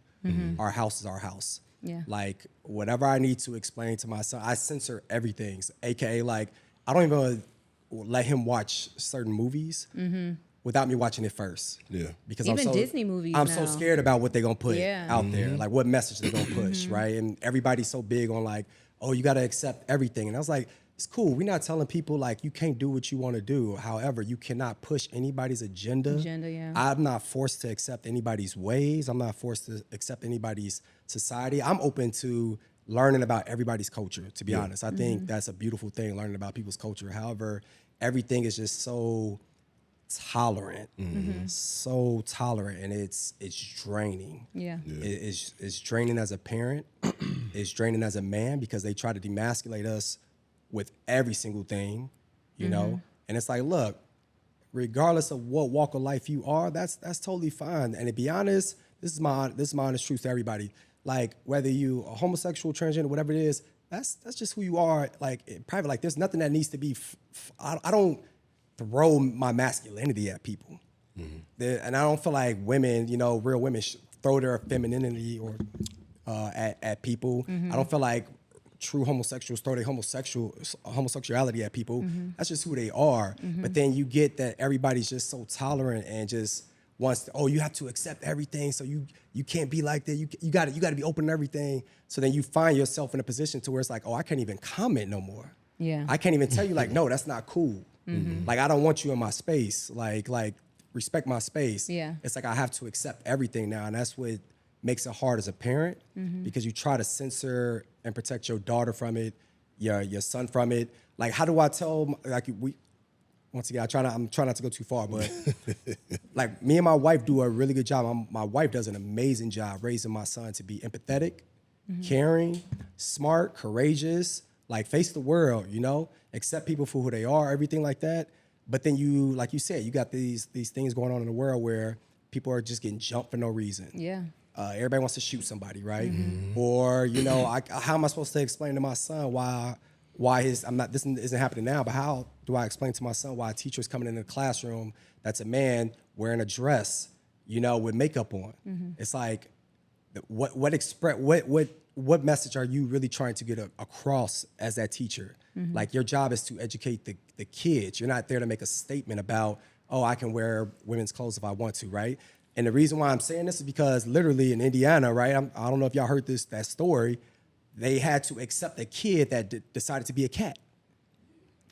Our house is our house. Like whatever I need to explain to my son, I censor everything. AKA like I don't even let him watch certain movies without me watching it first. Because even I'm so, Disney movies I'm now. so scared about what they're gonna put out there, like what message they're gonna push, right? And everybody's so big on like, oh, you gotta accept everything. And I was like, it's cool. We're not telling people like you can't do what you want to do. However, you cannot push anybody's agenda. I'm not forced to accept anybody's ways. I'm not forced to accept anybody's society. I'm open to learning about everybody's culture, to be honest. I think that's a beautiful thing, learning about people's culture. However, everything is just so tolerant, so tolerant, and it's draining. It's draining as a parent. It's draining as a man because they try to demasculate us with every single thing, you know. And it's like, look, regardless of what walk of life you are, that's totally fine. And to be honest, this is my honest truth to everybody. Like whether you are homosexual, transgender, whatever it is, that's just who you are. Like in private, like there's nothing that needs to be. I don't throw my masculinity at people. And I don't feel like women, you know, real women throw their femininity or at people. I don't feel like true homosexuals throw their homosexuality at people. That's just who they are. But then you get that everybody's just so tolerant and just wants to, you have to accept everything, so you can't be like that. You got to be open to everything. So then you find yourself in a position to where it's like, I can't even comment no more. Yeah. I can't even tell you like, no, that's not cool. Like, I don't want you in my space. Like respect my space. Yeah. It's like I have to accept everything now, and that's what makes it hard as a parent because you try to censor and protect your daughter from it, your son from it. Like, how do I tell, like, once again, I'm trying not to go too far, but like, me and my wife do a really good job. My wife does an amazing job raising my son to be empathetic, caring, smart, courageous, like, face the world, accept people for who they are, everything like that. But then you, like you said, you got these things going on in the world where people are just getting jumped for no reason. Yeah. Everybody wants to shoot somebody, right? Or, how am I supposed to explain to my son why this isn't happening now, but how do I explain to my son why a teacher is coming into the classroom that's a man wearing a dress, with makeup on? It's like, what message are you really trying to get across as that teacher? Like, your job is to educate the kids. You're not there to make a statement about, I can wear women's clothes if I want to, right? And the reason why I'm saying this is because literally in Indiana, right? I don't know if y'all heard that story. They had to accept a kid that decided to be a cat.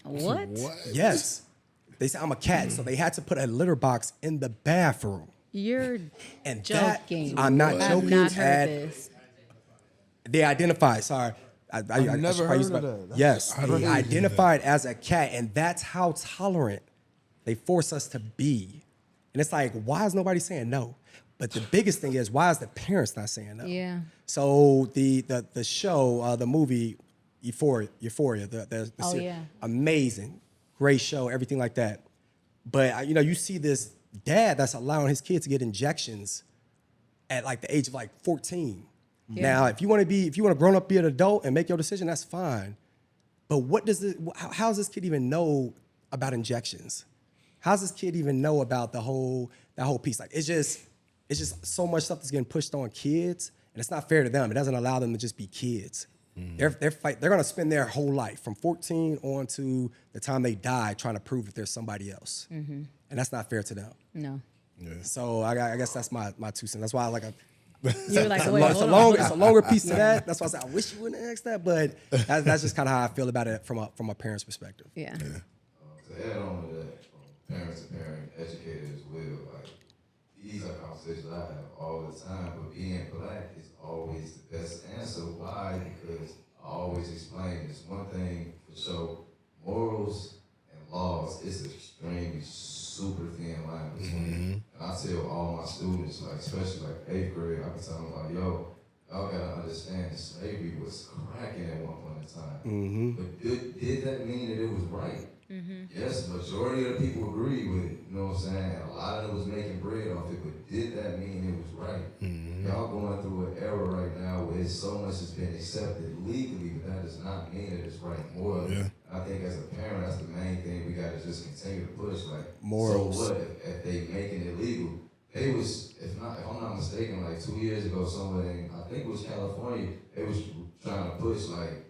What? Yes. They said, I'm a cat. So they had to put a litter box in the bathroom. You're joking. I'm not joking. I've not heard this. They identified, sorry. I've never heard of that. Yes, they identified as a cat, and that's how tolerant they force us to be. And it's like, why is nobody saying no? But the biggest thing is, why is the parents not saying no? Yeah. So the show, the movie Euphoria, the series, amazing, great show, everything like that. But you see this dad that's allowing his kid to get injections at like the age of like 14. Yeah. Now, if you want to grow up, be an adult and make your decision, that's fine. But how does this kid even know about injections? How does this kid even know about that whole piece? Like, it's just so much stuff that's getting pushed on kids, and it's not fair to them. It doesn't allow them to just be kids. They're going to spend their whole life from 14 on to the time they die trying to prove that there's somebody else, and that's not fair to them. No. Yeah. So I guess that's my 2 cents. That's why I like. You were like, wait, it's a longer piece to that. That's why I said I wish you wouldn't ask that, but that's just kind of how I feel about it from a parent's perspective. Yeah. To add on to that, from parents to parent, educators as well, like, these are conversations I have all the time, but being black is always the best answer. Why? Because I always explain this one thing for sure: morals and laws is extremely super thin line between. And I tell all my students, like, especially like 8th grade, I can tell them like, yo, y'all gotta understand slavery was cracking at one point in time. But did that mean that it was right? Yes, majority of the people agree with it, you know what I'm saying? A lot of it was making bread off it, but did that mean it was right? Y'all going through an era right now where so much has been accepted legally, but that does not mean that it's right morally. I think as a parent, that's the main thing we gotta just continue to push. Like, morals. So what if they making it legal? They was, if I'm not mistaken, like 2 years ago, somewhere in, I think it was California, they was trying to push like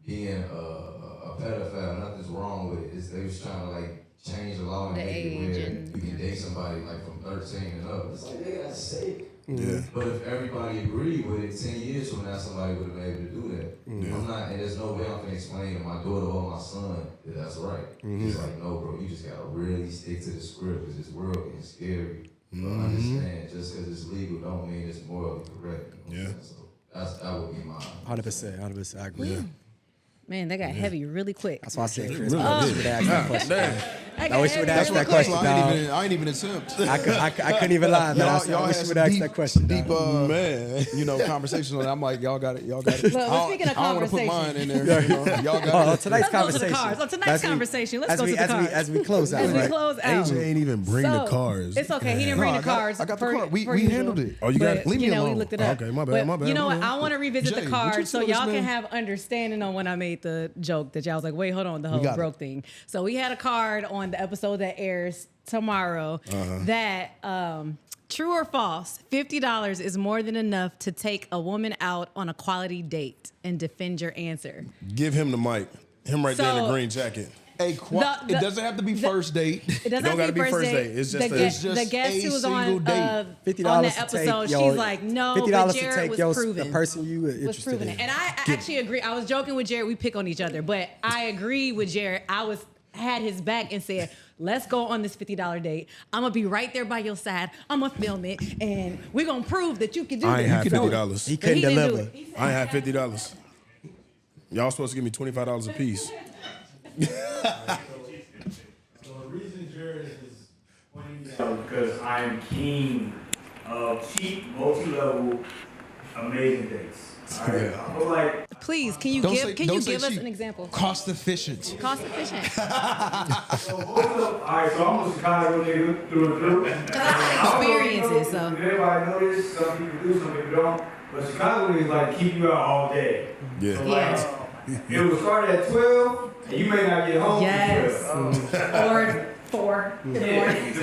being a pedophile. Nothing's wrong with it. They was trying to like change the law and make it where you can date somebody like from 13 and up. It's like, they gotta say it. But if everybody agreed with it, 10 years from now, somebody would have been able to do that. I'm not, and there's no way I'm gonna explain to my daughter or my son that that's right. It's like, no, bro, you just gotta really stick to the script, because this world is scary. But understand, just because it's legal don't mean it's morally correct. You know so that would be mine. 100%, I agree. Man, that got heavy really quick. That's why I said, Chris, I wish you would ask that question. I wish you would ask that question, I ain't even attempt. I couldn't even lie, man. I wish you would ask that question. Deep, conversations on it. I'm like, y'all got it. Look, speaking of I don't want to put mine in there. Y'all got it. Tonight's conversation. Let's go to the cards. As we close out, right? AJ ain't even bring the cards. It's okay. He didn't bring the cards. I got the card. We handled it. Oh, you got it? Leave me alone. We looked it up. Okay, my bad. You know what? I want to revisit the cards so y'all can man? have understanding on when I made the joke that y'all was like, wait, hold on, the whole broke thing. So we had a card on the episode that airs tomorrow that true or false, $50 is more than enough to take a woman out on a quality date, and defend your answer. Give him the mic. Him right there in the green jacket. Hey, it doesn't have to be first date. It doesn't have to be first date. It's just the guest who was on $50 that episode, she's like, no, but Jared was proven. The person you were was interested proving in. it. And I actually agree. I was joking with Jared. We pick on each other, but I agree with Jared. I had his back and said, let's go on this $50 date. I'm gonna be right there by your side. I'm gonna film it, and we're gonna prove that you can do it. I ain't have $50. He couldn't deliver. I ain't have $50. Y'all supposed to give me $25 a piece. So the reason Jared is pointing me out because I am keen of cheap, multi-level, amazing dates. All right? Yeah. I feel like Please, can you give us an example? Cost efficient. Cost efficient. so all right, so I'm a Chicago nigga through and through. Because I have experiences, so. Everybody know this. Some people do, some people don't. But Chicago niggas like keep you out all day. Yeah. So like, it will start at 12, and you may not get home until 12. Or 4 in the morning.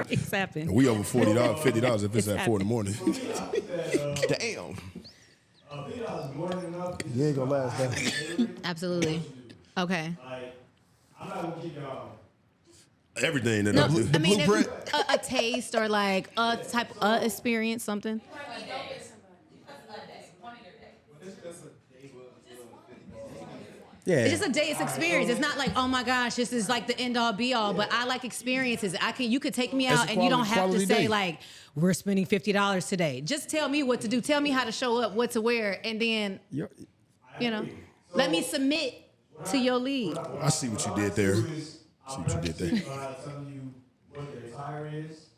It's happened. We over $40, $50 if it's at 4 in the morning. Damn. $50 more than enough. You ain't gonna last that. Absolutely. Okay. Like, I'm not gonna keep y'all. Everything that No, I do. I mean, a taste or like a type of experience, something. Yeah. It's just a day's experience. It's not like, oh my gosh, this is like the end all be all. But I like experiences. You could take me out, and you don't have to say like, we're spending $50 today. Just tell me what to do. Tell me how to show up, what to wear, and then let me submit to your lead. I see what you did there. See what you did there. Telling you what the attire is,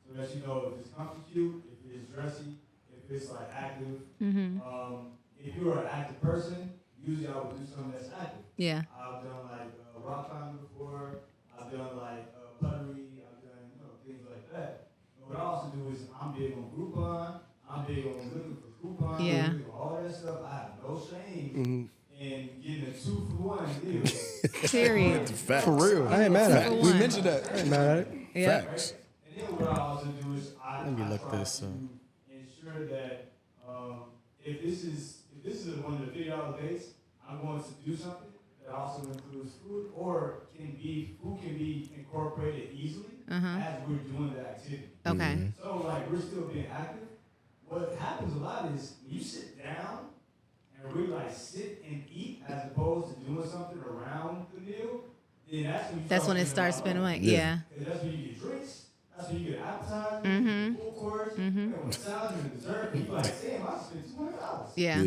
so that you know if it's comfy cute, if it's dressy, if it's like active. If you're an active person, usually I would do something that's active. Yeah. I've done like rock climbing before. I've done like pottery. I've done things like that. But what I also do is I'm big on Groupon. I'm big on looking for coupons. Yeah. All that stuff. I have no shame in getting a 2-for-1 deal. Period. Facts. For real. I ain't mad at it. We mentioned that. I ain't mad at it. Yeah. Facts. And then what I also do is I Let me look try this to up. ensure that if this is one of the $50 dates, I'm going to do something that also includes food or food can be incorporated easily as we're doing the activity. Okay. So like we're still being active. What happens a lot is when you sit down and really like sit and eat as opposed to doing something around the meal, then that's when it starts spending money. Yeah. That's when you get drinks. That's when you get appetizers, full course, salad and dessert. And you're like, damn, I spent $200. Yeah.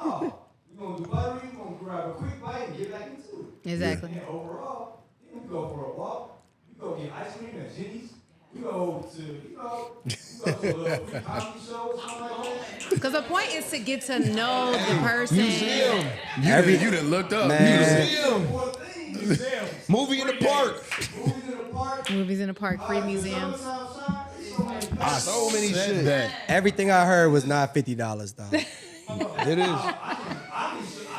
No, we're gonna do buttery. We're gonna grab a quick bite and get back into it. Exactly. And overall, then we go for a walk. We go get ice cream at Jenny's. We go to, a little free comedy show or something like that. Because the point is to get to know the person. Museum. You done looked up. Museum. Museum. Movie in the park. Movies in the park, free museums. So many shit. Everything I heard was not $50 though. It is.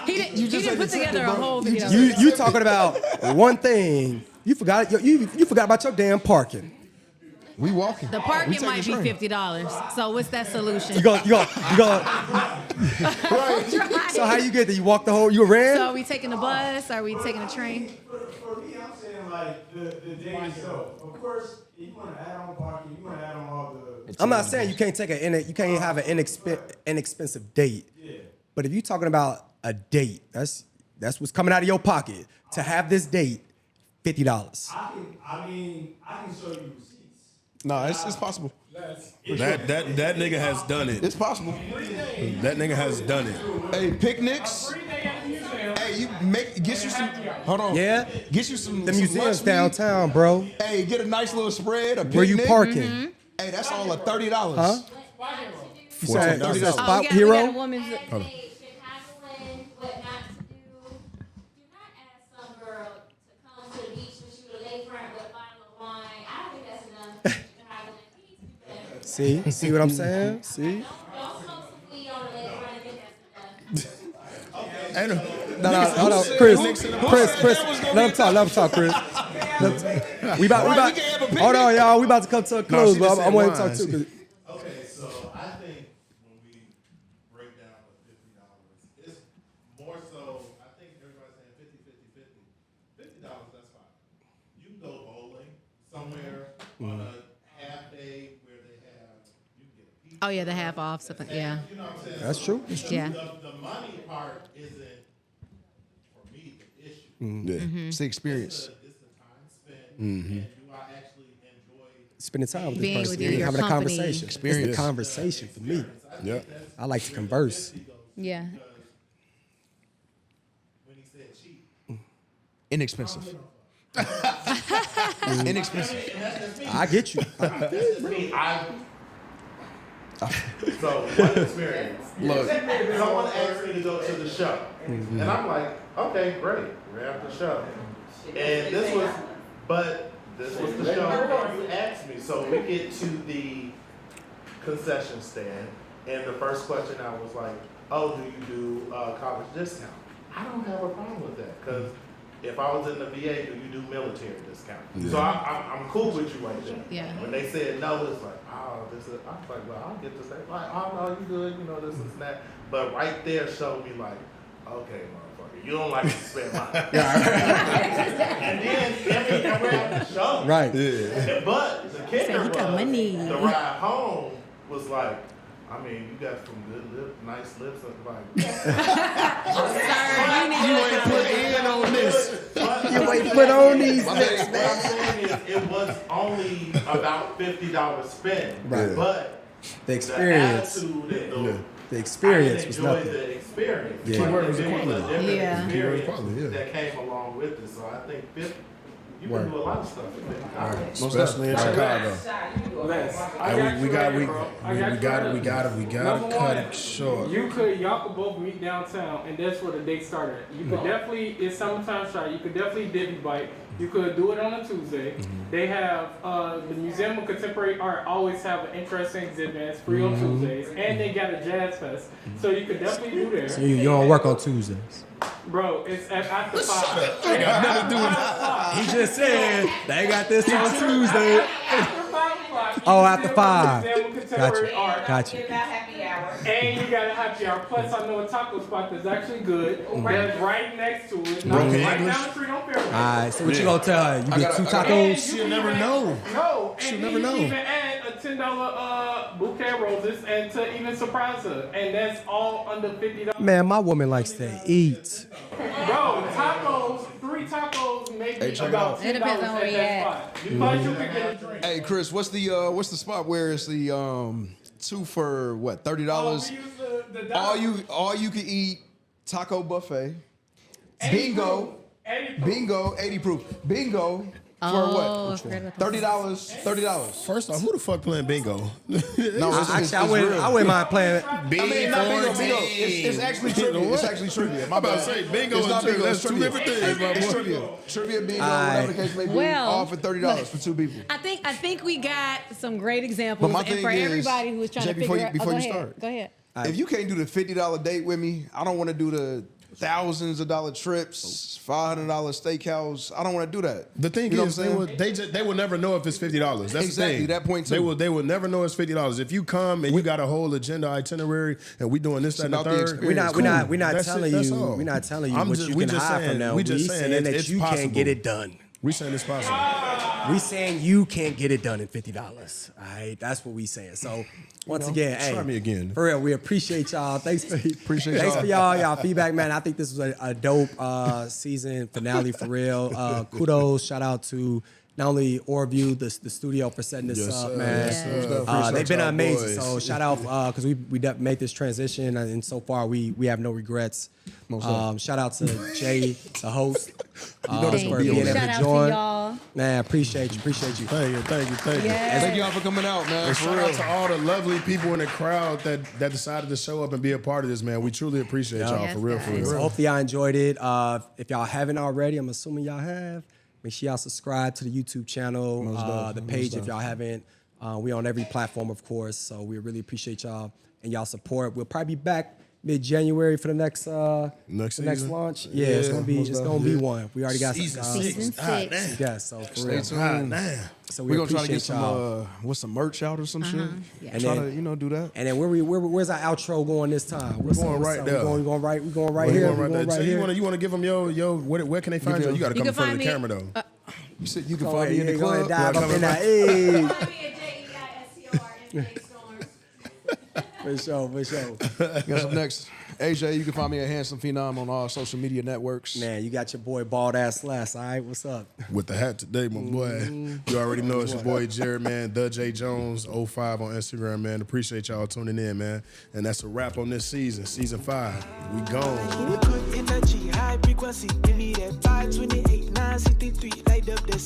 He didn't, You just he didn't had put to take together the a whole you video. You talking about one thing. You forgot about your damn parking. We walking. The We parking taking might be the train. $50. So what's that solution? You go. Right. So how you get there? You walk the whole. You ran. So are we taking the bus? Are we taking the train? For me, I'm saying like the day itself. Of course, if you want to add on parking, you want to add on all the. I'm not saying you can't have an inexpensive date. Yeah. But if you're talking about a date, that's what's coming out of your pocket to have this date, $50. I can show you receipts. No, it's possible. That nigga has done it. It's possible. That nigga has done it. Hey, picnics. Hey, get you some. Hold on. Yeah. Get you some. The some museum's lunch meat. downtown, bro. Hey, get a nice little spread. Where you parking? Hey, that's all at $30. Huh? You said $14. Spot we Hero? got a woman's. Hold on. Chicagoan, what not to do. Do not ask some girl to come to the beach with you to lakefront with a bottle of wine. I don't think that's enough. Chicagoan. He needs to do better. See what I'm saying? See? Don't smoke some weed on the lakefront. I think that's enough. Ain't no, Hold on, Chris. Let him talk, Chris. We about. Hold on, y'all. We about to come to a close, she but just I'm said waiting to talk wine. too. Okay, so I think when we break down the $50, it's more so, I think everybody's saying 50, 50, 50. Oh yeah, the half off stuff. Yeah. You know what I'm saying? That's true. Yeah. The money part isn't for me the issue. Yeah. It's the experience. It's the time spent, and do I actually enjoy Spending time with Being this with person, your having a company. conversation. It's the conversation for me. Yeah. I like to converse. Yeah. when he said cheap? Inexpensive. Inexpensive. I get you. So one experience. Look. Someone asked me to go to the show, and I'm like, okay, great, we're at the show. And this was the show that you asked me. So we get to the concession stand, and the first question I was like, oh, do you do college discount? I don't have a problem with that, because if I was in the VA, do you do military discount? Yeah. So I'm cool with you right there. Yeah. When they said no, it's like, oh, this is, I was like, well, I'll get to say, like, oh, no, you good, you know, this and that. But right there showed me like, okay, motherfucker, you don't like to spend money. And then we're at the show. Right. Yeah. But the kicker he got was, money. the ride home was like, I mean, you got some good nice lips, like. You ain't put in on this. You ain't put on these What I'm saying is, it was only about $50 spent, Right. but The experience. the attitude and The experience I was enjoyed nothing. the experience. Yeah. Like, Keyword was there was a equality. different Yeah. experience Keyword equality, yeah. that came along with it. So I think you Word. can do a lot of stuff. Especially in Chicago. We got We cut it short. Y'all could both meet downtown, and that's where the date started. You could definitely, it's summertime shot. You could definitely dip bike. You could do it on a Tuesday. They have the Museum of Contemporary Art always have an interesting exhibit. It's free on Tuesdays, and they got a jazz fest, so you could definitely do there. So you don't work on Tuesdays. Bro, it's after 5. I got nothing to do with it. He just said they got this on Tuesday. After 5 o'clock. Oh, after 5. Museum of Contemporary Art. Gotcha. Give out happy hour. And you got a happy hour. Plus, I know a taco spot that's actually good. That's right next to it. Broken right English. down the street on Fairway. All right, so what you gonna tell her? You get 2 And tacos? you She'll can never even- know. No, She'll and never you know. can even add a $10 bouquet of roses and to even surprise her. And that's all under $50. Man, my woman likes to eat. Bro, tacos, 3 tacos, maybe Hey, check it about out. $10 It depends on at where you that at. spot. You probably should get a drink. Hey, Chris, what's the spot where it's the 2 for what, $30? We use the All you can eat taco buffet. Bingo. 80 proof. Bingo for Oh, I what? forgot about $30. First off, who the fuck playing bingo? No, it's I real. wouldn't mind playing. I mean, not bingo. It's actually trivia. It's actually trivia. My I'm about bad. to say, bingo It's and not trivia, bingo. that's It's two trivia. different things, my It's boy. trivia. Trivia, bingo, Aight. whatever the case may be. Well, All for $30 for 2 people. I think we got some great examples, But my and thing for is, everybody who was trying Jay, to before figure you- out. before Go you ahead. start. Go ahead. If you can't do the $50 date with me, I don't want to do the thousands of dollar trips, $500 steakhouse. I don't want to do that. The thing You know is, what I'm saying? they will never know if it's $50. That's Exactly, the thing. that point, too. They will never know it's $50. If you come and you got a whole agenda itinerary and we doing this, that, and the about the third. experience. We're not That's telling it, that's you. all. We're not telling you I'm what just- you we can just hide saying- from them. we just saying that it's you possible. can't get it done. We saying it's possible. We saying you can't get it done in $50. All right, that's what we saying. So once again, try hey, me again. For real, we appreciate y'all. Thanks for Appreciate thanks y'all. for y'all feedback, man. I think this was a dope season finale for real. Kudos, shout out to not only Orview, the studio for setting this Yes, up, sir. man. Yes, sir. They've been Appreciate y'all amazing. boys. So shout out because we made this transition and so far we have no regrets. Shout out to Jay, the host. that's Thank gonna be you. on there. Shout out to join. y'all. Man, appreciate you. Thank you. Yes. Thank y'all for coming out, man. And For shout real. out to all the lovely people in the crowd that decided to show up and be a part of this, man. We truly appreciate y'all, Yes, for real, guys. for real. So hopefully y'all enjoyed it. If y'all haven't already, I'm assuming y'all have. Make sure y'all subscribe to the YouTube channel, the page if y'all haven't. We on every platform, of course. So we really appreciate y'all and y'all support. We'll probably be back mid-January for the next season? launch. Yeah, it's gonna be one. We already got Season some. Season 6. Yeah, so for Stay real. tuned. So We're gonna try to get appreciate y'all. some merch out or some shit. Yeah. And Try then- to do that. And then where's our outro going this time? We're going right there. We're going right here. We're We're going going right there. right here. You want to give them where can they find you? You got to You come in can front of find the me. camera though. You said you can Go find me in the ahead, go ahead, club. dive up in that. Hey. Find me at JEISTOR, Jei Storm. For sure. Guess up next, AJ. You can find me at Handsome Phenom on all social media networks. Man, you got your boy Bald Ass Slash. All right, what's up? With the hat today, my boy. You already know it's your boy Jared, man. The J Jones 05 on Instagram, man. Appreciate y'all tuning in, man. And that's a wrap on this season, season 5. We gone. Good energy, high frequency. Give me that 528, 963, light up the